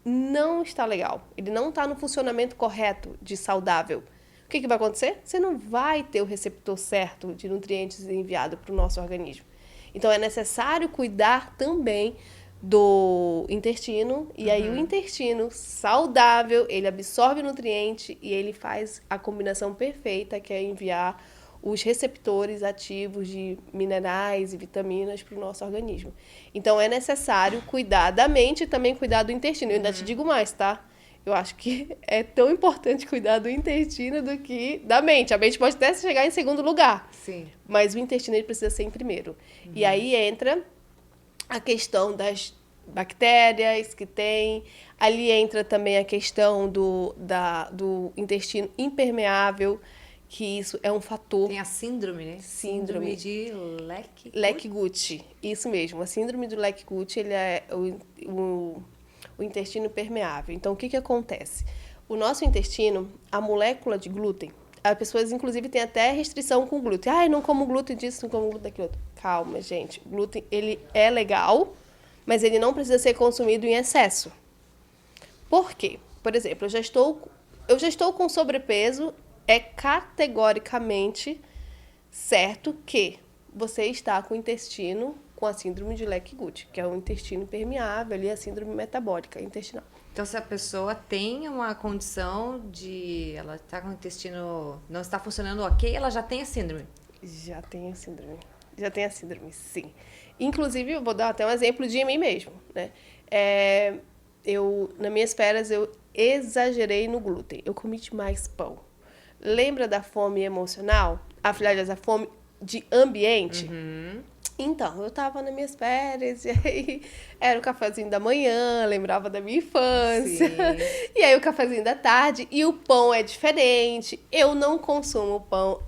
não está legal. Ele não está no funcionamento correto de saudável. O que vai acontecer? Você não vai ter o receptor certo de nutrientes enviado para o nosso organismo. Então, é necessário cuidar também do intestino. E aí, o intestino saudável, ele absorve nutriente e ele faz a combinação perfeita, que é enviar os receptores ativos de minerais e vitaminas para o nosso organismo. Então, é necessário cuidar da mente e também cuidar do intestino. Eu ainda te digo mais, tá? Eu acho que é tão importante cuidar do intestino do que da mente. A mente pode até chegar em segundo lugar. Sim. Mas o intestino ele precisa ser em primeiro. E aí entra a questão das bactérias que tem. Ali entra também a questão do intestino impermeável, que isso é um fator. Tem a síndrome, né? Síndrome de Leck-Gucci. Isso mesmo. A síndrome do Leck-Gucci, ele é o intestino permeável. Então, o que acontece? O nosso intestino, a molécula de glúten, as pessoas, inclusive, têm até restrição com glúten. Ai, não como glúten disso, não como glúten daquilo outro. Calma, gente. O glúten, ele é legal, mas ele não precisa ser consumido em excesso. Por quê? Por exemplo, eu já estou com sobrepeso, é categoricamente certo que você está com o intestino com a síndrome de Leck-Gucci, que é o intestino impermeável, ali a síndrome metabólica intestinal. Então, se a pessoa tem uma condição de... ela está com o intestino... não está funcionando ok, ela já tem a síndrome? Já tem a síndrome. Já tem a síndrome, sim. Inclusive, eu vou dar até um exemplo de mim mesmo, né? Nas minhas férias, eu exagerei no glúten. Eu comi demais pão. Lembra da fome emocional? Aliás, a fome de ambiente? Então, eu tava nas minhas férias, e aí era o cafezinho da manhã, lembrava da minha infância. Sim. E aí o cafezinho da tarde, e o pão é diferente. Eu não consumo pão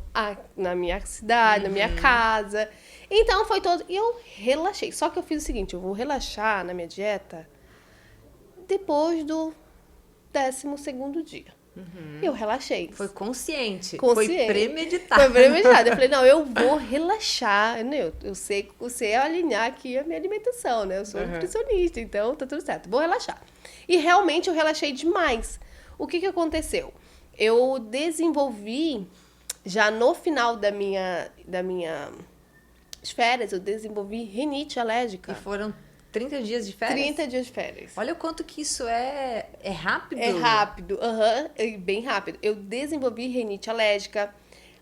na minha cidade, na minha casa. Então, foi todo... E eu relaxei. Só que eu fiz o seguinte, eu vou relaxar na minha dieta depois do 12º dia. Eu relaxei. Foi consciente. Foi premeditado. Foi premeditado. Eu falei, não, eu vou relaxar. Eu sei alinhar aqui a minha alimentação, né? Eu sou nutricionista, então tá tudo certo. Vou relaxar. E realmente eu relaxei demais. O que aconteceu? Eu desenvolvi, já no final da minha férias, eu desenvolvi rinite alérgica. E foram 30 dias de férias? 30 dias de férias. Olha o quanto que isso é rápido. É rápido, bem rápido. Eu desenvolvi rinite alérgica,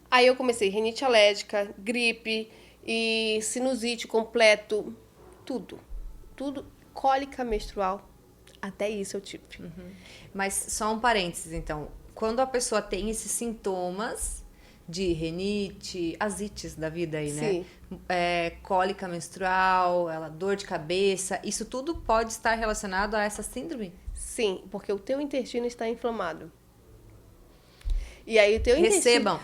aí eu comecei rinite alérgica, gripe e sinusite completo, tudo, cólica menstrual, até isso eu tive. Mas só um parênteses, então, quando a pessoa tem esses sintomas de rinite, as ites da vida aí, Sim. né? Cólica menstrual, dor de cabeça, isso tudo pode estar relacionado a essa síndrome? Sim, porque o teu intestino está inflamado. E aí o teu Recebam!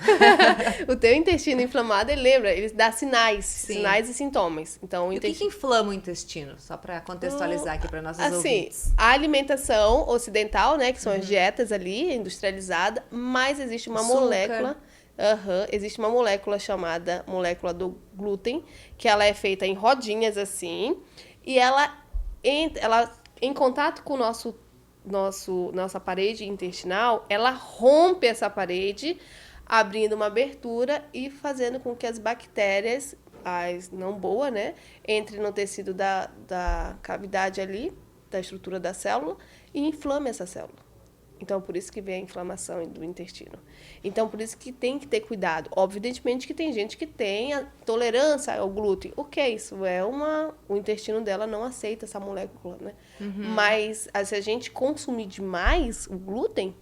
O teu intestino inflamado, ele dá sinais, Sim. sinais e sintomas. Então, e o que inflama o intestino? Só para contextualizar aqui para nossos ouvintes. A alimentação ocidental, né, que são as dietas ali, industrializada, mas existe uma molécula... existe uma molécula chamada molécula do glúten, que ela é feita em rodinhas assim, e ela em contato com nossa parede intestinal, ela rompe essa parede, abrindo uma abertura e fazendo com que as bactérias, as não boas, né, entrem no tecido da cavidade ali, da estrutura da célula, e inflame essa célula. Então, por isso que vem a inflamação do intestino. Então, por isso que tem que ter cuidado. Evidentemente que tem gente que tem a tolerância ao glúten. Ok, isso é o intestino dela não aceita essa molécula, né? Mas se a gente consumir demais o glúten,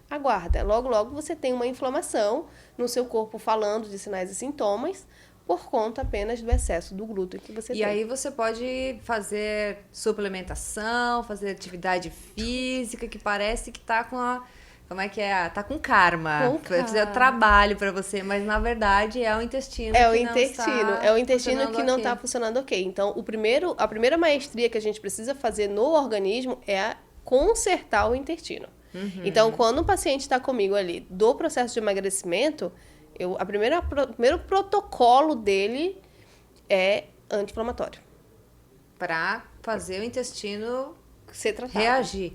aguarda. Logo, logo você tem uma inflamação no seu corpo falando de sinais e sintomas por conta apenas do excesso do glúten que você tem. E aí você pode fazer suplementação, fazer atividade física, que parece que tá com a... Como é que é? Tá com karma. Vai fazer o trabalho para você, mas na verdade é o intestino É o que não intestino. está É o intestino que não ok. está funcionando ok. Então, a primeira maestria que a gente precisa fazer no organismo é consertar o intestino. Então, quando o paciente está comigo ali do processo de emagrecimento, o primeiro protocolo dele é anti-inflamatório. Para fazer o intestino Ser tratado. reagir.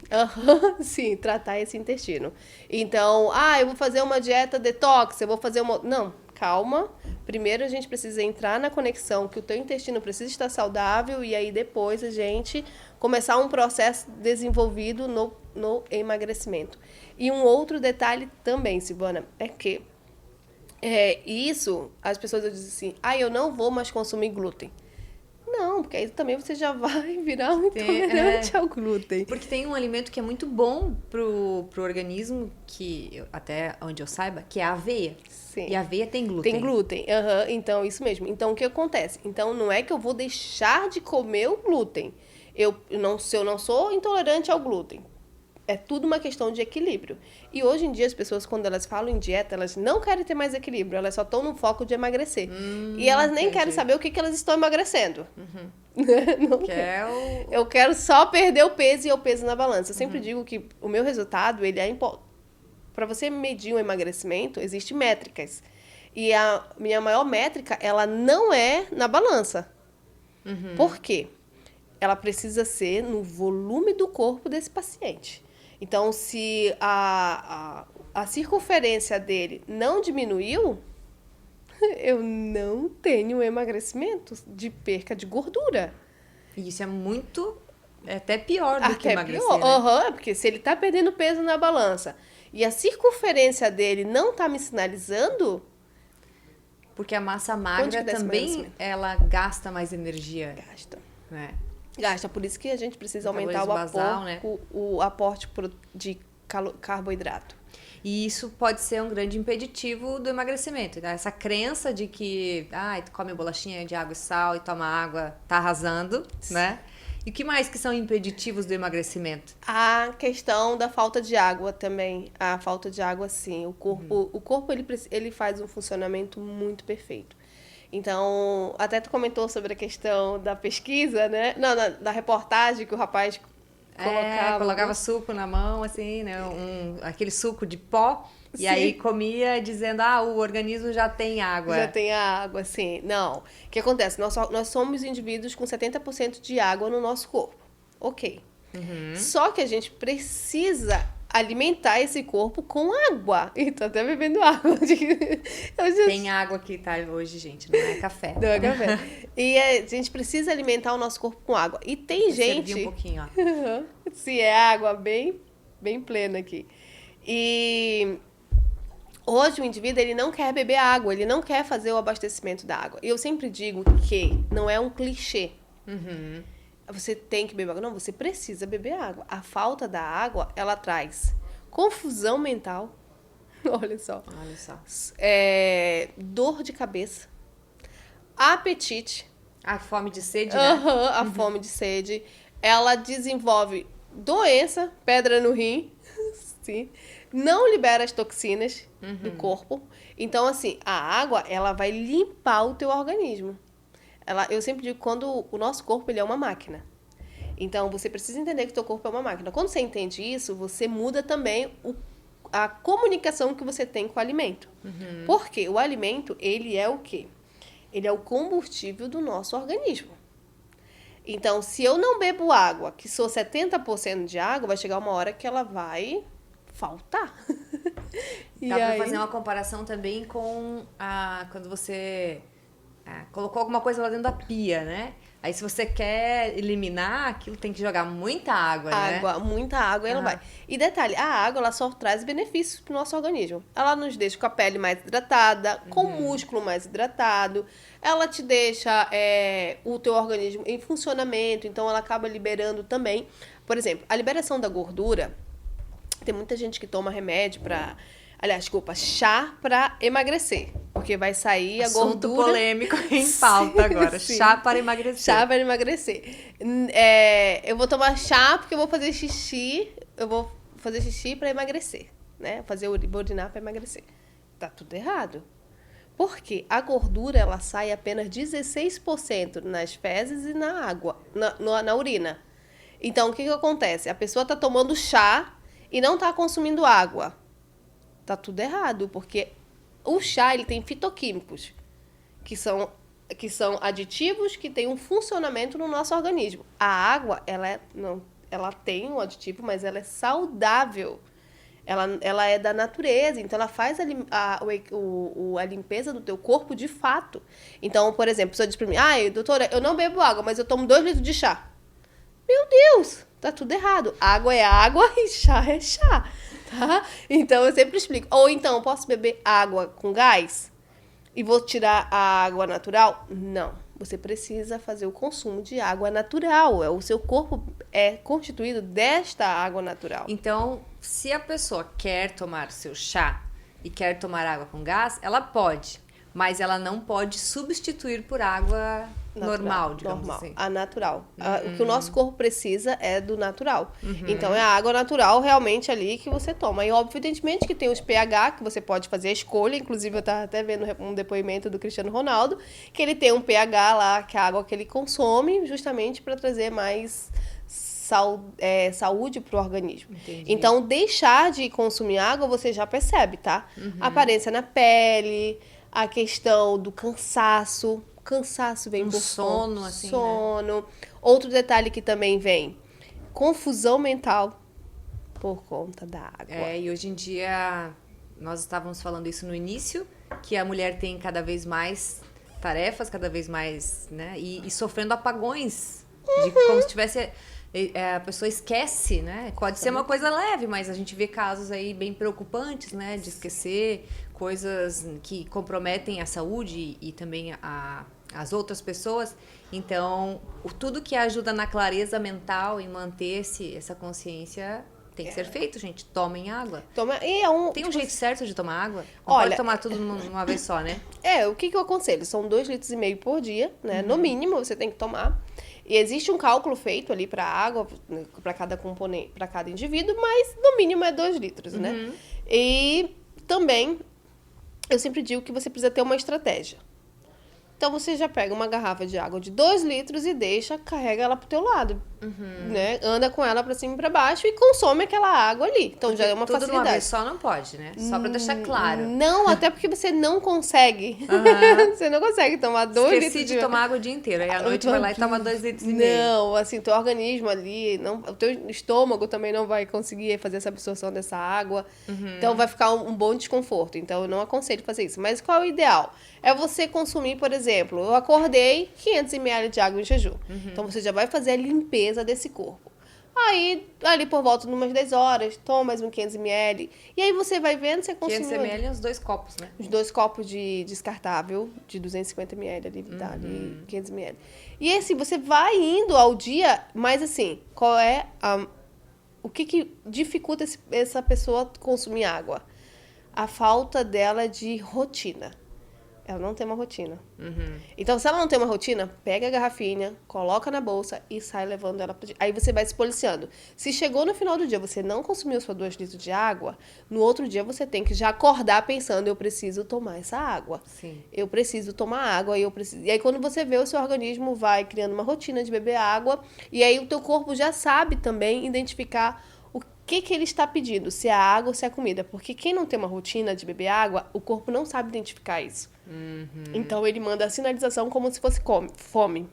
Sim, tratar esse intestino. Então, eu vou fazer uma dieta detox, eu vou fazer uma... Não, calma. Primeiro a gente precisa entrar na conexão que o teu intestino precisa estar saudável e aí depois a gente começar um processo desenvolvido no emagrecimento. E um outro detalhe também, Silvana, é que isso, as pessoas dizem assim, eu não vou mais consumir glúten. Não, porque aí também você já vai virar um intolerante ao glúten. Porque tem um alimento que é muito bom pro organismo, que até onde eu saiba, que é a aveia. Sim. E a aveia tem glúten. Tem glúten, então isso mesmo. Então o que acontece? Então não é que eu vou deixar de comer o glúten. Se eu não sou intolerante ao glúten. É tudo uma questão de equilíbrio. E hoje em dia as pessoas, quando elas falam em dieta, elas não querem ter mais equilíbrio, elas só estão no foco de emagrecer. E elas nem querem saber o que elas estão emagrecendo. Não quero. Eu quero só perder o peso e o peso na balança. Eu sempre digo que o meu resultado, ele é importante. Para você medir um emagrecimento, existem métricas. E a minha maior métrica, ela não é na balança. Por quê? Ela precisa ser no volume do corpo desse paciente. Então, se a circunferência dele não diminuiu, eu não tenho emagrecimento de perca de gordura. E isso é até pior do que emagrecer, pior. né? Porque se ele está perdendo peso na balança e a circunferência dele não está me sinalizando... Porque a massa magra também, ela gasta mais energia. Gasta. Né? Gasta, por isso que a gente precisa aumentar o aporte de carboidrato. E isso pode ser um grande impeditivo do emagrecimento. Né? Essa crença de que, tu come bolachinha de água e sal e toma água, tá arrasando, né? E o que mais que são impeditivos do emagrecimento? A questão da falta de água também. A falta de água, sim. O corpo ele faz um funcionamento muito perfeito. Então, até tu comentou sobre a questão da pesquisa, né? Não, da reportagem que o rapaz colocava suco na mão, assim, né? Aquele suco de pó. Sim. E aí comia dizendo, o organismo já tem água. Já tem água, sim. Não. O que acontece? Nós somos indivíduos com 70% de água no nosso corpo. Ok. Só que a gente precisa alimentar esse corpo com água. E tô até bebendo água. Tem água aqui, tá? Hoje, gente, não é café. Não é café. E a gente precisa alimentar o nosso corpo com água. E tem gente... Servir um pouquinho, ó. Sim, é água bem, bem plena aqui. E hoje o indivíduo, ele não quer beber água, ele não quer fazer o abastecimento da água. E eu sempre digo que não é um clichê. Você tem que beber água. Não, você precisa beber água. A falta da água, ela traz confusão mental. Olha só. Dor de cabeça. Apetite. A fome de sede, né? A fome de sede. Ela desenvolve doença, pedra no rim. Sim. Não libera as toxinas do corpo. Então, assim, a água, ela vai limpar o teu organismo. Eu sempre digo que quando o nosso corpo, ele é uma máquina. Então, você precisa entender que o teu corpo é uma máquina. Quando você entende isso, você muda também a comunicação que você tem com o alimento. Porque o alimento, ele é o quê? Ele é o combustível do nosso organismo. Então, se eu não bebo água, que sou 70% de água, vai chegar uma hora que ela vai faltar. Dá pra fazer uma comparação também com quando você colocou alguma coisa lá dentro da pia, né? Aí se você quer eliminar, aquilo tem que jogar muita água, né? Muita água, e ela vai. E detalhe, a água, ela só traz benefícios pro nosso organismo. Ela nos deixa com a pele mais hidratada, com o músculo mais hidratado. Ela te deixa o teu organismo em funcionamento, então ela acaba liberando também. Por exemplo, a liberação da gordura, tem muita gente que toma remédio chá pra emagrecer. Porque vai sair a Assunto gordura. Polêmico em pauta agora. Sim. Chá para emagrecer. Chá para emagrecer. Eu vou tomar chá porque eu vou fazer xixi. Eu vou fazer xixi para emagrecer, né? Vou urinar para emagrecer. Tá tudo errado. Porque a gordura, ela sai apenas 16% nas fezes e na água, na urina. Então, o que acontece? A pessoa tá tomando chá e não tá consumindo água. Tá tudo errado, porque o chá, ele tem fitoquímicos, que são aditivos que têm um funcionamento no nosso organismo. A água, ela tem um aditivo, mas ela é saudável. Ela é da natureza, então ela faz a limpeza do teu corpo de fato. Então, por exemplo, a pessoa diz pra mim, doutora, eu não bebo água, mas eu tomo 2 litros de chá. Meu Deus, tá tudo errado. Água é água e chá é chá. Tá? Então, eu sempre explico. Ou então, eu posso beber água com gás e vou tirar a água natural? Não. Você precisa fazer o consumo de água natural. O seu corpo é constituído desta água natural. Então, se a pessoa quer tomar seu chá e quer tomar água com gás, ela pode. Mas ela não pode substituir por água normal, digamos assim. A natural. O que o nosso corpo precisa é do natural. Então, é a água natural realmente ali que você toma. E, evidentemente, que tem os pH, que você pode fazer a escolha. Inclusive, eu estava até vendo um depoimento do Cristiano Ronaldo, que ele tem um pH lá, que é a água que ele consome, justamente para trazer mais saúde para o organismo. Entendi. Então, deixar de consumir água, você já percebe, tá? Aparência na pele, a questão do cansaço. Cansaço vem por sono, assim, sono. Né? Outro detalhe que também vem, confusão mental por conta da água. E hoje em dia, nós estávamos falando isso no início, que a mulher tem cada vez mais tarefas, cada vez mais, né? E sofrendo apagões, como se tivesse... A pessoa esquece, né? Pode ser uma coisa leve, mas a gente vê casos aí bem preocupantes, né? De esquecer coisas que comprometem a saúde e também as outras pessoas. Então, tudo que ajuda na clareza mental e manter essa consciência tem que ser feito, gente. Tomem água. Tem um jeito certo de tomar água? Não pode tomar tudo numa vez só, né? O que eu aconselho? São 2,5 litros por dia, né? No mínimo, você tem que tomar. E existe um cálculo feito ali para água, para cada componente, para cada indivíduo, mas no mínimo é 2 litros, né? E também, eu sempre digo que você precisa ter uma estratégia. Então, você já pega uma garrafa de água de 2 litros e carrega ela pro teu lado, né? Anda com ela pra cima e pra baixo e consome aquela água ali. Então, porque já é uma facilidade. Tudo de uma vez só não pode, né? Só pra deixar claro. Não, até porque você não consegue. Você não consegue tomar 2 litros. Esqueci de tomar água o dia inteiro. Aí à noite vai lá e toma 2,5 litros. Não, assim, teu organismo ali, o teu estômago também não vai conseguir fazer essa absorção dessa água. Então, vai ficar um bom desconforto. Então, eu não aconselho fazer isso. Mas qual é o ideal? É você consumir, por exemplo, eu acordei 500 ml de água em jejum. Então, você já vai fazer a limpeza desse corpo. Aí, ali por volta de umas 10 horas, toma mais um 500 ml. E aí, você vai vendo, você consumiu... 500 ml é uns 2 copos, né? Os 2 copos de descartável, de 250 ml ali, dá ali 500 ml. E assim, você vai indo ao dia, mas assim, qual é o que dificulta essa pessoa consumir água? A falta dela de rotina. Ela não tem uma rotina. Então, se ela não tem uma rotina, pega a garrafinha, coloca na bolsa e sai levando ela pro dia. Aí você vai se policiando. Se chegou no final do dia, você não consumiu sua 2 litros de água, no outro dia você tem que já acordar pensando, eu preciso tomar essa água. Sim. Eu preciso tomar água. E aí, quando você vê, o seu organismo vai criando uma rotina de beber água. E aí, o teu corpo já sabe também identificar o que ele está pedindo, se é a água ou se é a comida. Porque quem não tem uma rotina de beber água, o corpo não sabe identificar isso. Então, ele manda a sinalização como se fosse fome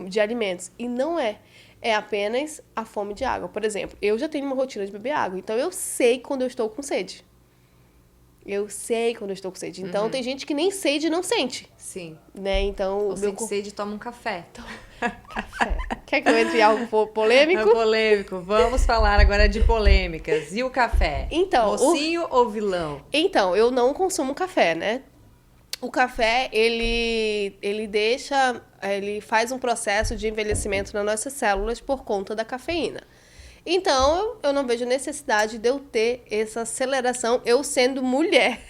de alimentos. E não é. É apenas a fome de água. Por exemplo, eu já tenho uma rotina de beber água. Então, eu sei quando eu estou com sede. Então, tem gente que nem sede não sente. Sim. Né? Então, ou sente sede e toma um café. Café. Quer que eu entre em algo É polêmico? polêmico. Vamos falar agora de polêmicas. E o café? Então, Mocinho ou vilão? Então, eu não consumo café, né? O café, ele faz um processo de envelhecimento nas nossas células por conta da cafeína. Então, eu não vejo necessidade de eu ter essa aceleração, eu sendo mulher,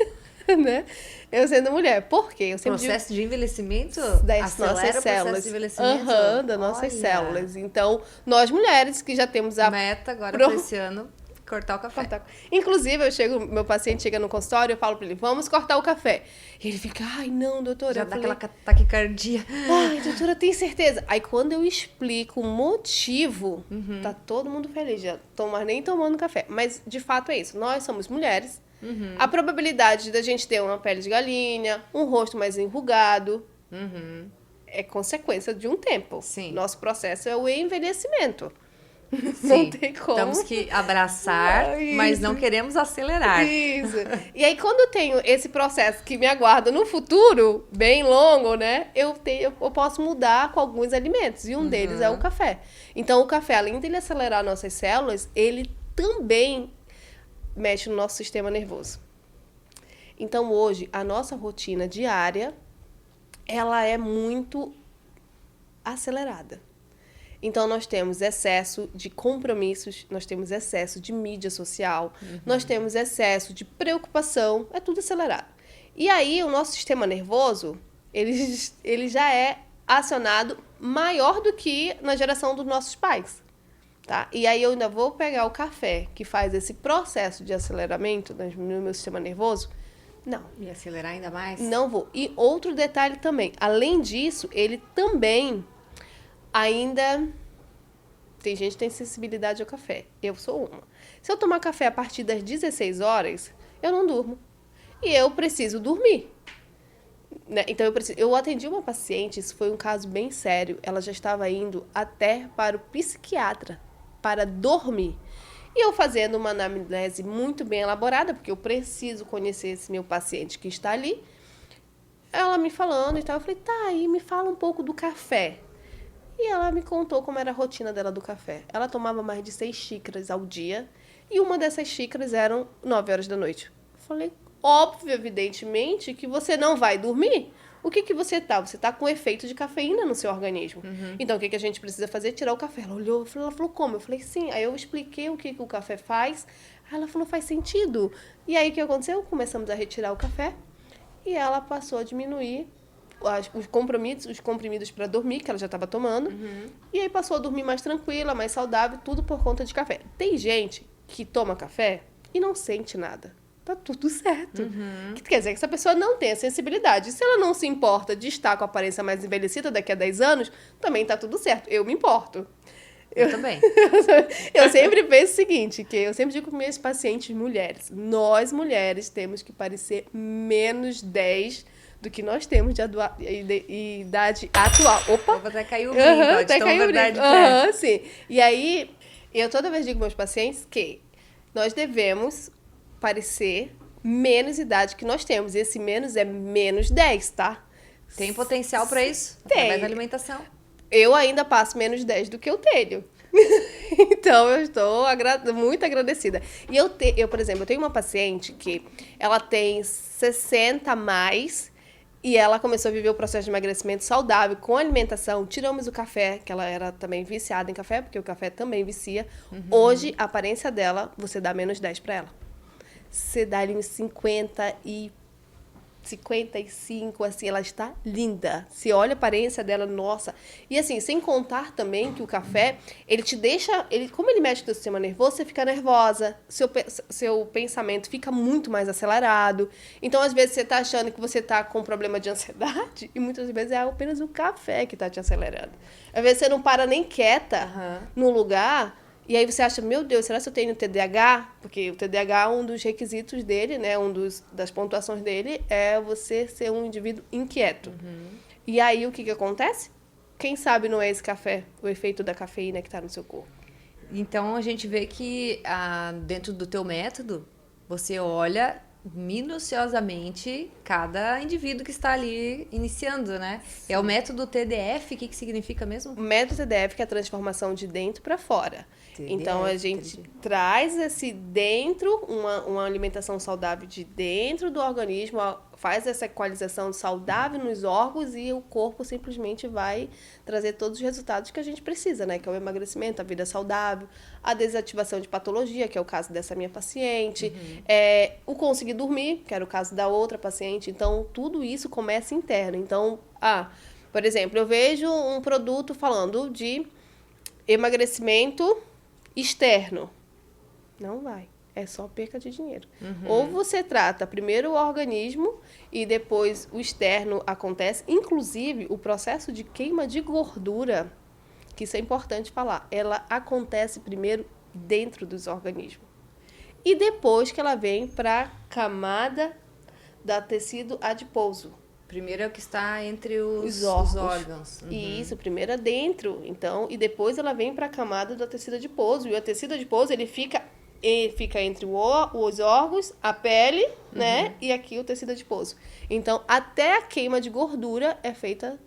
né? Eu sendo mulher. Por quê? Eu sempre digo Processo de envelhecimento? das Acelera nossas o processo células. de envelhecimento? Aham, das nossas Olha. células. Então, nós mulheres que já temos a Meta agora Pro- para esse ano, cortar o café. cortar. Inclusive, meu paciente chega no consultório, eu falo pra ele, vamos cortar o café. E ele fica, ai, não, doutora. Já Eu dá falei, aquela taquicardia. ai, doutora, tem certeza? Aí, quando eu explico o motivo, tá todo mundo feliz, já estão mais nem tomando café. Mas, de fato, é isso. Nós somos mulheres. A probabilidade da gente ter uma pele de galinha, um rosto mais enrugado, é consequência de um tempo. Sim. Nosso processo é o envelhecimento. Não Sim, tem como. temos que abraçar, mas não queremos acelerar. Isso. E aí, quando eu tenho esse processo que me aguarda no futuro, bem longo, né? Eu posso mudar com alguns alimentos. E um deles é o café. Então, o café, além dele acelerar nossas células, ele também mexe no nosso sistema nervoso. Então, hoje, a nossa rotina diária, ela é muito acelerada. Então, nós temos excesso de compromissos, nós temos excesso de mídia social, nós temos excesso de preocupação, é tudo acelerado. E aí, o nosso sistema nervoso, ele já é acionado maior do que na geração dos nossos pais. Tá? E aí, eu ainda vou pegar o café, que faz esse processo de aceleramento no meu sistema nervoso. Não, E acelerar ainda mais? não vou. E outro detalhe também, além disso, ele também ainda tem gente que tem sensibilidade ao café. Eu sou uma. Se eu tomar café a partir das 16 horas, eu não durmo. E eu preciso dormir. Né? Então eu atendi uma paciente, isso foi um caso bem sério. Ela já estava indo até para o psiquiatra para dormir. E eu fazendo uma anamnese muito bem elaborada, porque eu preciso conhecer esse meu paciente que está ali. Ela me falando e tal, eu falei, tá, aí me fala um pouco do café. E ela me contou como era a rotina dela do café. Ela tomava mais de 6 xícaras ao dia, e uma dessas xícaras eram 9 horas da noite. Eu falei, óbvio, evidentemente, que você não vai dormir. O que você tá? Você tá com efeito de cafeína no seu organismo. Então, o que a gente precisa fazer? Tirar o café. Ela olhou, ela falou, como? Eu falei, sim. Aí eu expliquei o que o café faz. Aí ela falou, faz sentido. E aí, o que aconteceu? Começamos a retirar o café. E ela passou a diminuir os comprimidos para dormir, que ela já estava tomando. E aí passou a dormir mais tranquila, mais saudável, tudo por conta de café. Tem gente que toma café e não sente nada. Tá tudo certo. Que quer dizer que essa pessoa não tem a sensibilidade. Se ela não se importa de estar com a aparência mais envelhecida daqui a 10 anos, também tá tudo certo. Eu me importo. Eu também. Eu sempre penso o seguinte, que eu sempre digo para minhas pacientes mulheres, nós mulheres temos que parecer menos 10 do que nós temos de idade atual. Opa! Até caiu o brinco, Até caiu o brinco. Sim. E aí, eu toda vez digo para meus pacientes que nós devemos parecer menos idade que nós temos. E esse menos é menos 10, tá? Tem potencial para isso? Tem. Através da alimentação. Eu ainda passo menos 10 do que eu tenho. Então, eu estou muito agradecida. E eu, por exemplo, eu tenho uma paciente que ela tem 60 a mais e ela começou a viver o processo de emagrecimento saudável com alimentação. Tiramos o café, que ela era também viciada em café, porque o café também vicia. Hoje, a aparência dela, você dá menos 10 para ela. Você dá ali uns 55, assim, ela está linda. Se olha a aparência dela, nossa. E assim, sem contar também que o café, ele te deixa, como ele mexe com o sistema nervoso, você fica nervosa, seu pensamento fica muito mais acelerado. Então, às vezes, você está achando que você está com problema de ansiedade e muitas vezes é apenas o café que está te acelerando. Às vezes, você não para nem quieta no lugar. E aí você acha, meu Deus, será que eu tenho TDAH? Porque o TDAH, um dos requisitos dele, né, das pontuações dele, é você ser um indivíduo inquieto. E aí o que acontece? Quem sabe não é esse café, o efeito da cafeína que está no seu corpo. Então a gente vê que dentro do teu método, você olha minuciosamente cada indivíduo que está ali iniciando, né? É o método TDF, o que significa mesmo? O método TDF, que é a transformação de dentro para fora. TDF, Então, a gente traz esse dentro, uma alimentação saudável de dentro do organismo, faz essa equalização saudável nos órgãos e o corpo simplesmente vai trazer todos os resultados que a gente precisa, né? Que é o emagrecimento, a vida saudável, a desativação de patologia, que é o caso dessa minha paciente, o conseguir dormir, que era o caso da outra paciente. Então, tudo isso começa interno. Então, por exemplo, eu vejo um produto falando de emagrecimento externo. Não vai. É só perca de dinheiro. Ou você trata primeiro o organismo e depois o externo acontece. Inclusive, o processo de queima de gordura, que isso é importante falar, ela acontece primeiro dentro dos organismos. E depois que ela vem para a camada da tecido adiposo. Primeiro é o que está entre os órgãos. Isso, primeiro é dentro, então, e depois ela vem para a camada do tecido adiposo. E o tecido adiposo, ele fica entre os órgãos, a pele, né? E aqui o tecido adiposo. Então, até a queima de gordura é feita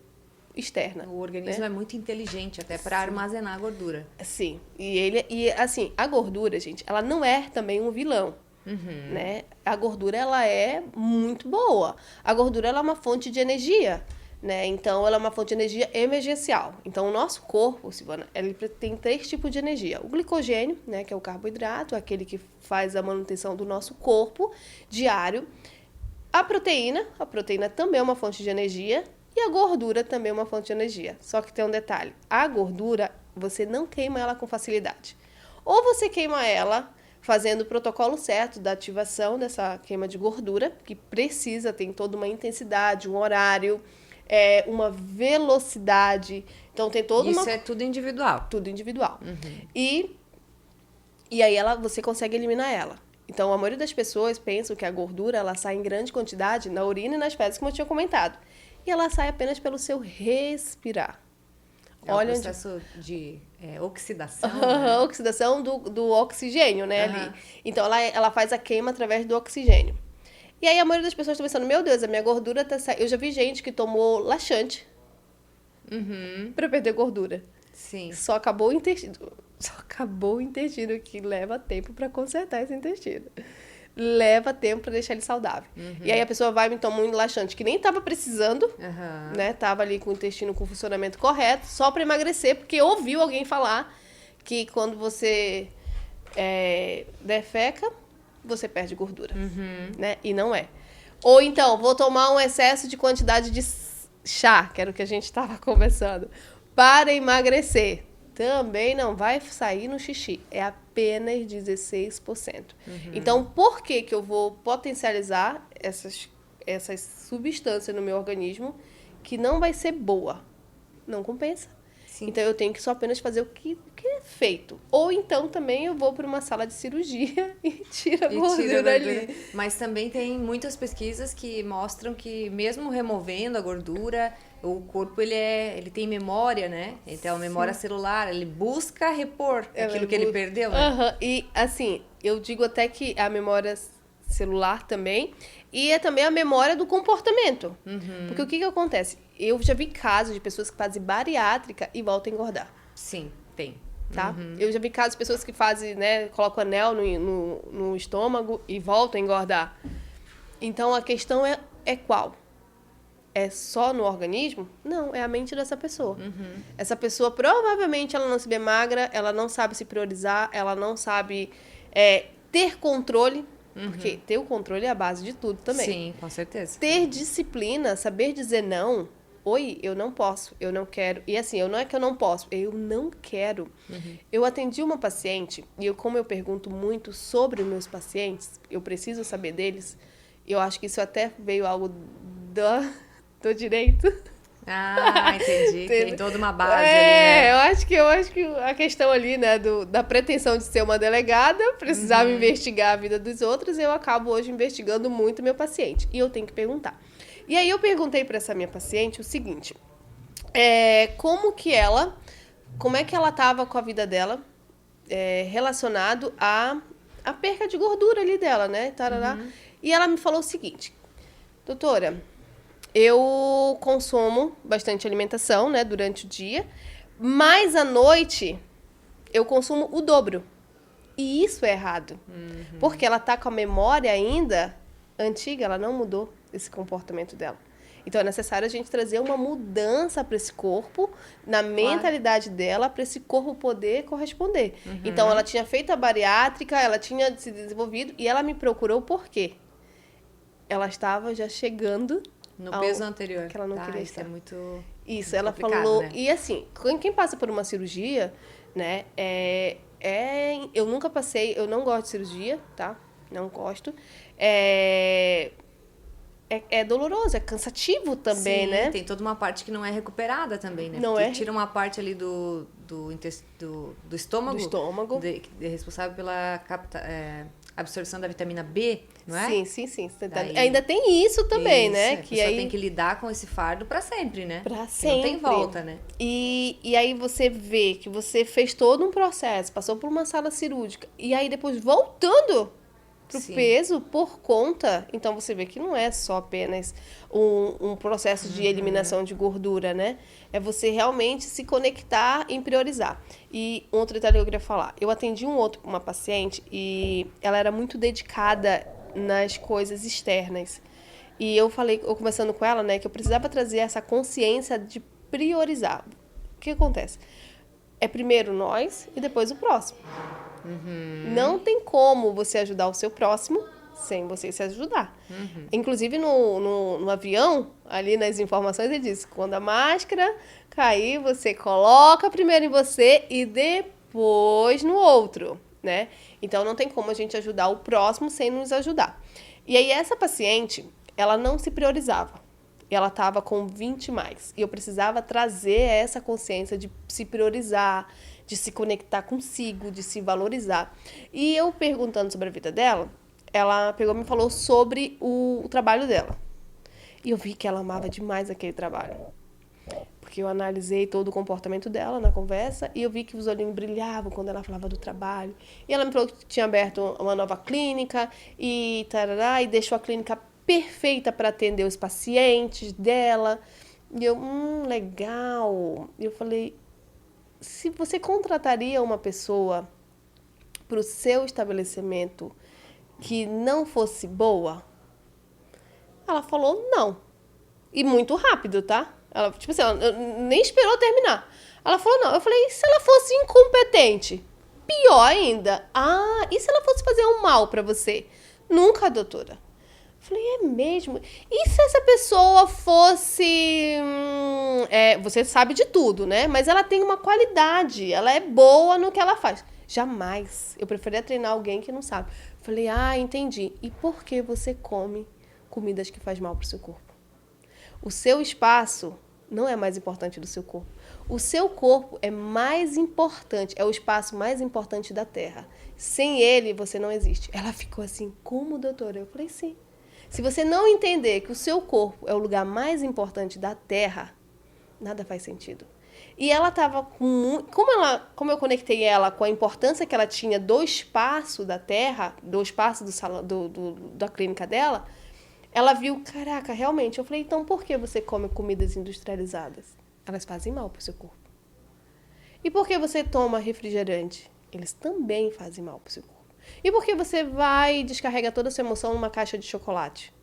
externa. O organismo é muito inteligente até para armazenar a gordura. Sim. E assim, a gordura, gente, ela não é também um vilão. Né? A gordura, ela é muito boa. A gordura, ela é uma fonte de energia, né? Então, ela é uma fonte de energia emergencial. Então, o nosso corpo, Silvana, ele tem 3 tipos de energia. O glicogênio, né, que é o carboidrato, aquele que faz a manutenção do nosso corpo diário. A proteína também é uma fonte de energia. E a gordura também é uma fonte de energia. Só que tem um detalhe. A gordura, você não queima ela com facilidade. Ou você queima ela fazendo o protocolo certo da ativação dessa queima de gordura, que precisa, tem toda uma intensidade, um horário, uma velocidade. Então, tem toda Isso é tudo individual. Tudo individual. E aí você consegue eliminar ela. Então, a maioria das pessoas pensam que a gordura ela sai em grande quantidade na urina e nas fezes, como eu tinha comentado. E ela sai apenas pelo seu respirar. Olha o processo de oxidação. Né? Oxidação do oxigênio, né? Ali. Então, ela faz a queima através do oxigênio. E aí, a maioria das pessoas está pensando, meu Deus, a minha gordura tá saindo. Eu já vi gente que tomou laxante para perder gordura. Sim. Só acabou o intestino. Que leva tempo para consertar esse intestino. Leva tempo para deixar ele saudável. E aí a pessoa vai e me toma um laxante que nem tava precisando, né? Tava ali com o intestino com o funcionamento correto, só para emagrecer, porque ouviu alguém falar que quando você defeca, você perde gordura, né? E não é. Ou então, vou tomar um excesso de quantidade de chá, que era o que a gente estava conversando, para emagrecer. Também não vai sair no xixi. É apenas 16%. Então, por que eu vou potencializar essas substâncias no meu organismo que não vai ser boa? Não compensa. Sim. Então, eu tenho que só apenas fazer o que é feito. Ou então, também, eu vou para uma sala de cirurgia e tiro a gordura ali. Mas também tem muitas pesquisas que mostram que, mesmo removendo a gordura, o corpo ele tem memória, né? Ele tem uma memória celular, ele busca repor aquilo que ele perdeu, né? E, assim, eu digo até que a memória celular também, e é também a memória do comportamento. Porque o que acontece? Eu já vi casos de pessoas que fazem bariátrica e voltam a engordar. Sim, tem. Tá? Eu já vi casos de pessoas que fazem, né, colocam anel no estômago e voltam a engordar. Então, a questão é qual? É só no organismo? Não, é a mente dessa pessoa. Essa pessoa, provavelmente, ela não se vê magra, ela não sabe se priorizar, ela não sabe ter controle, porque ter o controle é a base de tudo também. Sim, com certeza. Ter disciplina, saber dizer não. Oi, eu não posso, eu não quero. E assim, não é que eu não posso, eu não quero. Eu atendi uma paciente, e como eu pergunto muito sobre os meus pacientes, eu preciso saber deles, eu acho que isso até veio algo do direito. Ah, entendi. Tem toda uma base ali, né? Eu acho que a questão ali, né, da pretensão de ser uma delegada, precisava investigar a vida dos outros, eu acabo hoje investigando muito meu paciente. E eu tenho que perguntar. E aí eu perguntei para essa minha paciente o seguinte, como é que ela estava com a vida dela relacionado à perca de gordura ali dela, né? Tarará. E ela me falou o seguinte: doutora, eu consumo bastante alimentação, né, durante o dia, mas à noite eu consumo o dobro. E isso é errado. Porque ela tá com a memória ainda antiga, ela não mudou esse comportamento dela. Então é necessário a gente trazer uma mudança para esse corpo, na mentalidade dela, para esse corpo poder corresponder. Então ela tinha feito a bariátrica, ela tinha se desenvolvido e ela me procurou por quê? Ela estava já chegando no peso anterior. Que ela não queria isso estar. É muito Isso, ela complicado, falou. né? E assim, quem passa por uma cirurgia, né? Eu nunca passei, eu não gosto de cirurgia, tá? Não gosto. É doloroso, é cansativo também, Sim, né? tem toda uma parte que não é recuperada também, né? Não Porque é? tira uma parte ali do estômago. Do estômago. É responsável pela absorção da vitamina B, não é? Sim. Daí- Ainda tem isso também, né? A Que pessoa aí tem que lidar com esse fardo pra sempre, né? pra Que sempre. não tem volta, né? E aí você vê que você fez todo um processo, passou por uma sala cirúrgica, e aí depois voltando pro Sim. peso por conta, então você vê que não é só apenas um processo de eliminação de gordura, né? É você realmente se conectar em priorizar. E um outro detalhe que eu queria falar, eu atendi uma paciente e ela era muito dedicada nas coisas externas. E eu conversando com ela, né, que eu precisava trazer essa consciência de priorizar. O que acontece? É primeiro nós e depois o próximo. Não tem como você ajudar o seu próximo sem você se ajudar. Inclusive no avião, ali nas informações, ele diz: quando a máscara cair, você coloca primeiro em você e depois no outro, né? Então não tem como a gente ajudar o próximo sem nos ajudar. E aí essa paciente, ela não se priorizava. Ela estava com 20 mais. E eu precisava trazer essa consciência de se priorizar, de se conectar consigo, de se valorizar. E eu perguntando sobre a vida dela, ela pegou e me falou sobre o trabalho dela. E eu vi que ela amava demais aquele trabalho. Porque eu analisei todo o comportamento dela na conversa e eu vi que os olhinhos brilhavam quando ela falava do trabalho. E ela me falou que tinha aberto uma nova clínica e tarará, e deixou a clínica perfeita para atender os pacientes dela. E eu, legal. E eu falei, se você contrataria uma pessoa para o seu estabelecimento que não fosse boa? Ela falou não. E muito rápido, tá? Ela, tipo assim, ela nem esperou terminar. Ela falou não. Eu falei, e se ela fosse incompetente? Pior ainda. Ah, e se ela fosse fazer um mal pra você? Nunca, doutora. Eu falei, é mesmo? E se essa pessoa fosse... você sabe de tudo, né? Mas ela tem uma qualidade. Ela é boa no que ela faz. Jamais. Eu preferia treinar alguém que não sabe. Eu falei, entendi. E por que você come comidas que faz mal pro seu corpo? O seu espaço não é mais importante do seu corpo. O seu corpo é mais importante, é o espaço mais importante da Terra. Sem ele, você não existe. Ela ficou assim, como, doutora? Eu falei, sim. Se você não entender que o seu corpo é o lugar mais importante da Terra, nada faz sentido. E ela estava com... Como eu conectei ela com a importância que ela tinha do espaço da Terra, do espaço da clínica dela, ela viu, caraca, realmente. Eu falei, então por que você come comidas industrializadas? Elas fazem mal para o seu corpo. E por que você toma refrigerante? Eles também fazem mal para o seu corpo. E por que você vai e descarrega toda a sua emoção numa caixa de chocolate?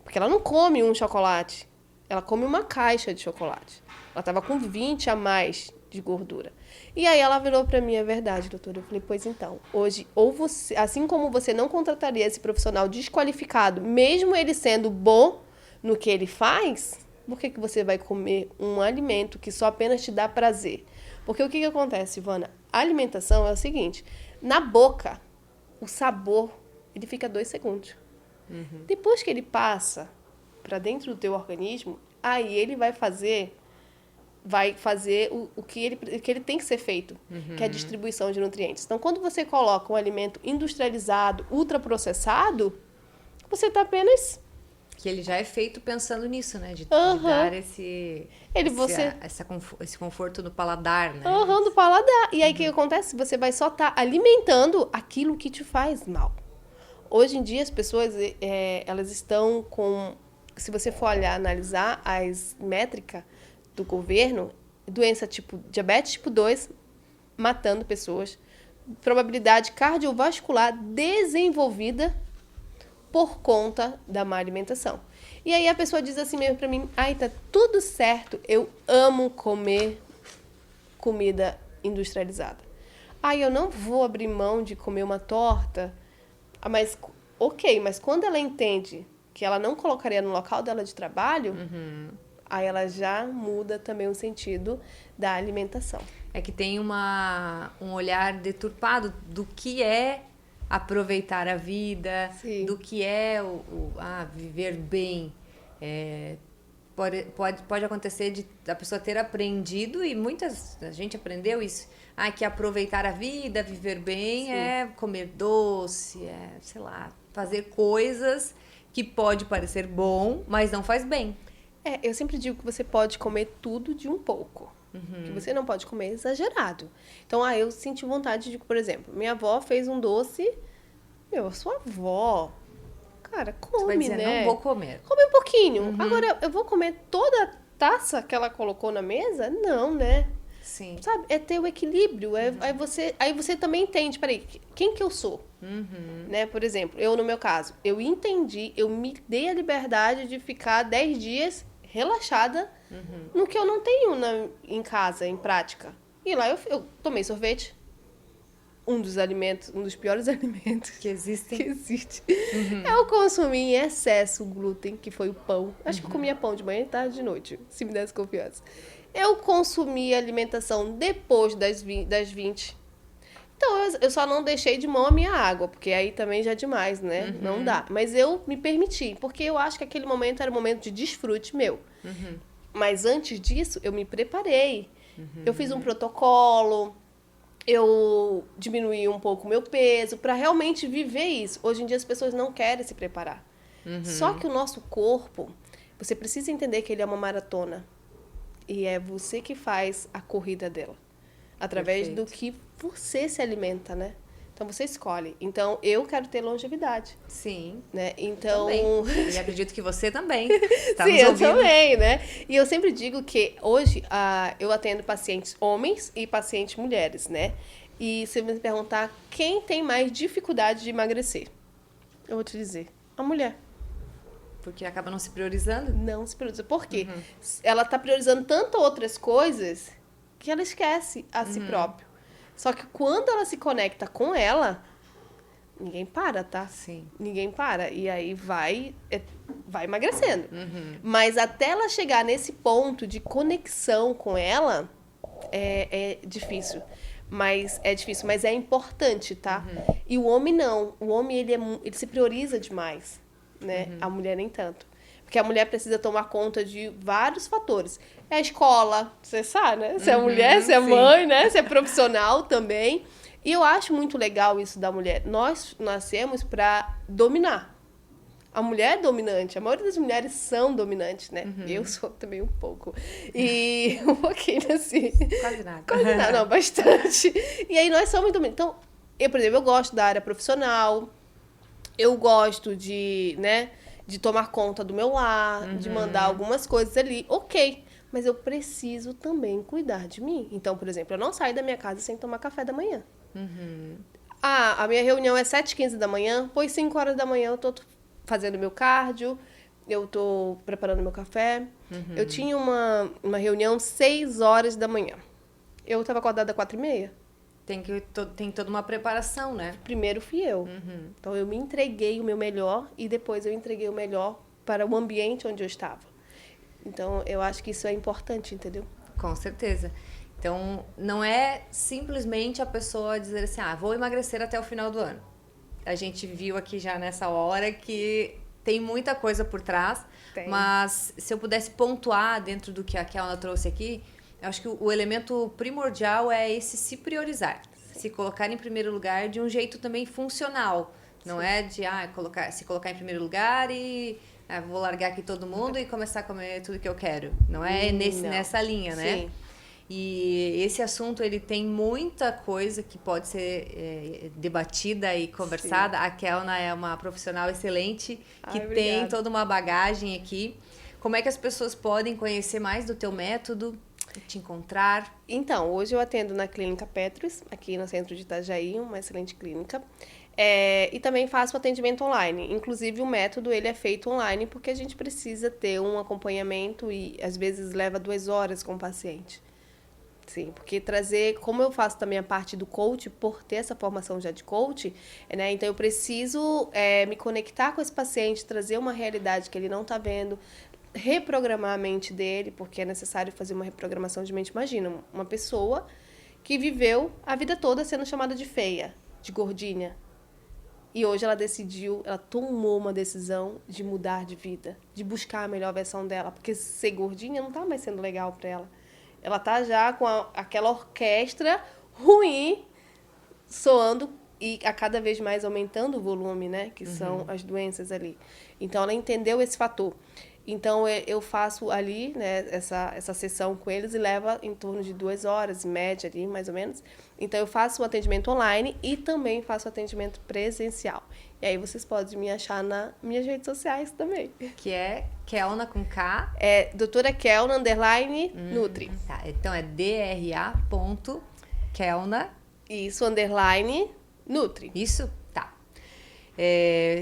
Porque ela não come um chocolate, ela come uma caixa de chocolate. Ela estava com 20 a mais de gordura. E aí ela virou para mim, é verdade, doutora. Eu falei, pois então, hoje, ou você, assim como você não contrataria esse profissional desqualificado, mesmo ele sendo bom no que ele faz, por que você vai comer um alimento que só apenas te dá prazer? Porque o que acontece, Ivana? A alimentação é o seguinte, na boca, o sabor, ele fica 2 segundos. Depois que ele passa para dentro do teu organismo, aí ele vai fazer o que ele tem que ser feito, que é a distribuição de nutrientes. Então, quando você coloca um alimento industrializado, ultraprocessado, você está apenas... Que ele já é feito pensando nisso, né? De dar esse conforto no paladar, né? Do paladar. E aí, o que acontece? Você vai só estar alimentando aquilo que te faz mal. Hoje em dia, as pessoas, elas estão com... Se você for olhar, analisar as métricas do governo, doença tipo diabetes tipo 2, matando pessoas, probabilidade cardiovascular desenvolvida por conta da má alimentação. E aí a pessoa diz assim mesmo pra mim, ai, tá tudo certo, eu amo comer comida industrializada. Ai, eu não vou abrir mão de comer uma torta, mas, ok, mas quando ela entende que ela não colocaria no local dela de trabalho, aí ela já muda também o sentido da alimentação. É que tem um olhar deturpado do que é aproveitar a vida, Sim. do que é viver bem. Pode acontecer de a pessoa ter aprendido, e a gente aprendeu isso, que aproveitar a vida, viver bem, Sim. é comer doce, sei lá, fazer coisas que pode parecer bom, mas não faz bem. Eu sempre digo que você pode comer tudo de um pouco. Que você não pode comer exagerado. Então, eu senti vontade de, por exemplo, minha avó fez um doce. A sua avó, cara, come, Você vai dizer, né? não vou comer. Come um pouquinho. Agora, eu vou comer toda a taça que ela colocou na mesa? Não, né? Sim. Sabe? É ter o equilíbrio. Aí você também entende, peraí, quem que eu sou? Né? Por exemplo, no meu caso, eu entendi, eu me dei a liberdade de ficar 10 dias relaxada no que eu não tenho em casa, em prática. E lá eu tomei sorvete. Um dos piores alimentos Que existem. que existe. Eu consumi em excesso glúten, que foi o pão. Acho que eu comia pão de manhã, tarde e de noite, se me desse confiança. Eu consumi alimentação depois das 20. Então, eu só não deixei de mão a minha água, porque aí também já é demais, né? Não dá. Mas eu me permiti, porque eu acho que aquele momento era um momento de desfrute meu. Mas antes disso, eu me preparei. Eu fiz um protocolo, eu diminuí um pouco o meu peso, para realmente viver isso. Hoje em dia, as pessoas não querem se preparar. Só que o nosso corpo, você precisa entender que ele é uma maratona. E é você que faz a corrida dela. Através do que você se alimenta, né? Então, você escolhe. Então, eu quero ter longevidade. Sim. Né? Então... Também. E acredito que você também. Tá Sim, nos eu ouvindo. também, né? E eu sempre digo que hoje eu atendo pacientes homens e pacientes mulheres, né? E se você me perguntar quem tem mais dificuldade de emagrecer, eu vou te dizer, a mulher. Porque acaba não se priorizando. Não se prioriza. Por quê? Ela tá priorizando tanto outras coisas que ela esquece a si próprio. Só que quando ela se conecta com ela, ninguém para, tá? Sim. Ninguém para. E aí vai emagrecendo. Mas até ela chegar nesse ponto de conexão com ela, é difícil. Mas é importante, tá? E o homem não. O homem, ele se prioriza demais, né? A mulher nem tanto. Porque a mulher precisa tomar conta de vários fatores. É a escola, você sabe, né? Se é mulher, se é mãe, né? Se é profissional também. E eu acho muito legal isso da mulher. Nós nascemos para dominar. A mulher é dominante. A maioria das mulheres são dominantes, né? Eu sou também um pouco. E um pouquinho assim. Quase nada. Quase nada, não, bastante. E aí nós somos dominantes. Então, por exemplo, eu gosto da área profissional. Eu gosto de tomar conta do meu lar, de mandar algumas coisas ali. Ok, mas eu preciso também cuidar de mim. Então, por exemplo, eu não saio da minha casa sem tomar café da manhã. A minha reunião é 7h15 da manhã, pois 5 horas da manhã eu tô fazendo meu cardio, eu tô preparando meu café. Eu tinha uma reunião 6 horas da manhã. Eu tava acordada às 4h30. Tem toda uma preparação, né? Primeiro fui eu. Então, eu me entreguei o meu melhor e depois eu entreguei o melhor para o ambiente onde eu estava. Então, eu acho que isso é importante, entendeu? Com certeza. Então, não é simplesmente a pessoa dizer assim, vou emagrecer até o final do ano. A gente viu aqui já nessa hora que tem muita coisa por trás, mas se eu pudesse pontuar dentro do que a Kelna trouxe aqui, eu acho que o elemento primordial é esse se priorizar. Sim. Se colocar em primeiro lugar de um jeito também funcional. Não é de se colocar em primeiro lugar e vou largar aqui todo mundo e começar a comer tudo que eu quero. Não é nessa linha, né? Sim. E esse assunto, ele tem muita coisa que pode ser debatida e conversada. Sim. A Kelna é uma profissional excelente, que tem toda uma bagagem aqui. Como é que as pessoas podem conhecer mais do teu método, te encontrar? Então, hoje eu atendo na Clínica Petrus, aqui no centro de Itajaí, uma excelente clínica. E também faço atendimento online. Inclusive, o método ele é feito online porque a gente precisa ter um acompanhamento e, às vezes, leva 2 horas com o paciente. Sim, porque como eu faço também a parte do coach, por ter essa formação já de coach, né? Então, eu preciso me conectar com esse paciente, trazer uma realidade que ele não está vendo, reprogramar a mente dele, porque é necessário fazer uma reprogramação de mente. Imagina, uma pessoa que viveu a vida toda sendo chamada de feia, de gordinha. E hoje ela tomou uma decisão de mudar de vida, de buscar a melhor versão dela, porque ser gordinha não tá mais sendo legal para ela. Ela tá já com aquela orquestra ruim soando e a cada vez mais aumentando o volume, né? Que são as doenças ali. Então, ela entendeu esse fator. Então, eu faço ali, né, essa sessão com eles e leva em torno de 2 horas, em média ali, mais ou menos. Então, eu faço o atendimento online e também faço o atendimento presencial. E aí, vocês podem me achar nas minhas redes sociais também. Que é Kelna com K? É doutora Kelna, _Nutri. Tá, então é dra.kelna. Isso, _Nutri. Isso? Tá.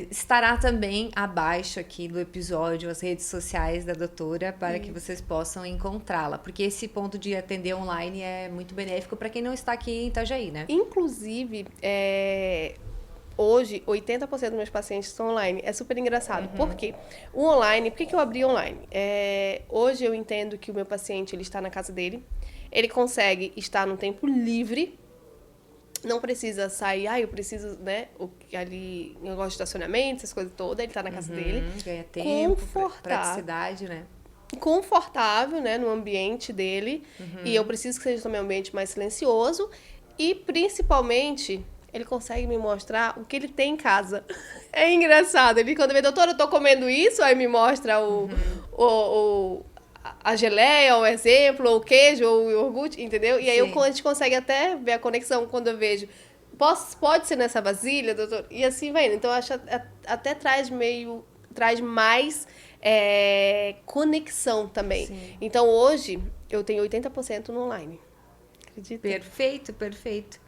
Estará também abaixo aqui do episódio as redes sociais da doutora para que vocês possam encontrá-la, porque esse ponto de atender online é muito benéfico para quem não está aqui em Itajaí, né? Inclusive, hoje 80% dos meus pacientes são online. É super engraçado. Por quê? O online, por que eu abri online? Hoje eu entendo que o meu paciente ele está na casa dele, ele consegue estar no tempo livre. Não precisa sair, eu preciso, né, ali, negócio de estacionamento, essas coisas todas, ele tá na casa dele. Ganha tempo, praticidade, né? Confortável, né, no ambiente dele. E eu preciso que seja também um ambiente mais silencioso. E, principalmente, ele consegue me mostrar o que ele tem em casa. É engraçado. Ele, quando vê, doutora, eu tô comendo isso, aí me mostra a geleia, o exemplo, ou o queijo, ou o iogurte, entendeu? E aí a gente consegue até ver a conexão quando eu vejo. Pode ser nessa vasilha, doutor? E assim vai indo. Então, eu acho até traz mais conexão também. Sim. Então, hoje, eu tenho 80% no online. Acredita? Perfeito, perfeito.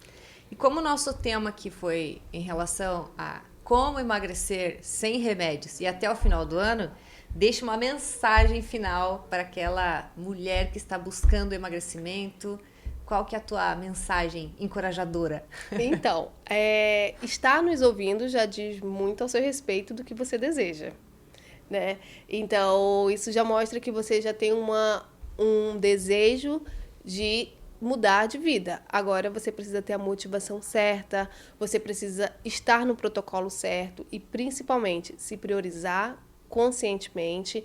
E como o nosso tema aqui foi em relação a como emagrecer sem remédios e até o final do ano, deixa uma mensagem final para aquela mulher que está buscando emagrecimento. Qual que é a tua mensagem encorajadora? Então, estar nos ouvindo já diz muito ao seu respeito do que você deseja, né? Então, isso já mostra que você já tem um desejo de mudar de vida. Agora você precisa ter a motivação certa, você precisa estar no protocolo certo e, principalmente, se priorizar conscientemente,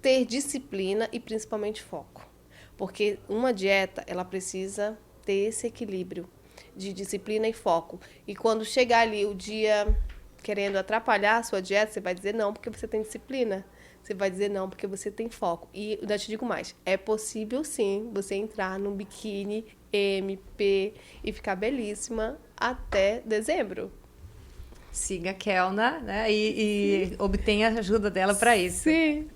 ter disciplina e principalmente foco. Porque uma dieta, ela precisa ter esse equilíbrio de disciplina e foco. E quando chegar ali o dia querendo atrapalhar a sua dieta, você vai dizer não porque você tem disciplina. Você vai dizer não porque você tem foco. E eu ainda te digo mais, é possível sim você entrar num biquíni MP e ficar belíssima até dezembro. Siga a Kelna, né? E obtenha a ajuda dela para isso. Sim.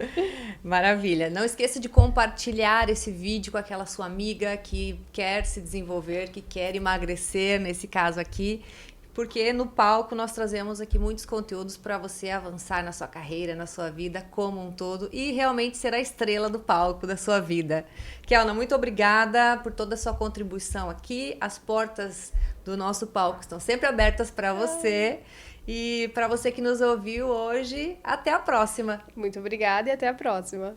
Maravilha. Não esqueça de compartilhar esse vídeo com aquela sua amiga que quer se desenvolver, que quer emagrecer, nesse caso aqui. Porque no palco nós trazemos aqui muitos conteúdos para você avançar na sua carreira, na sua vida como um todo e realmente ser a estrela do palco da sua vida. Kelna, muito obrigada por toda a sua contribuição aqui. As portas do nosso palco estão sempre abertas para você. E para você que nos ouviu hoje, até a próxima. Muito obrigada e até a próxima.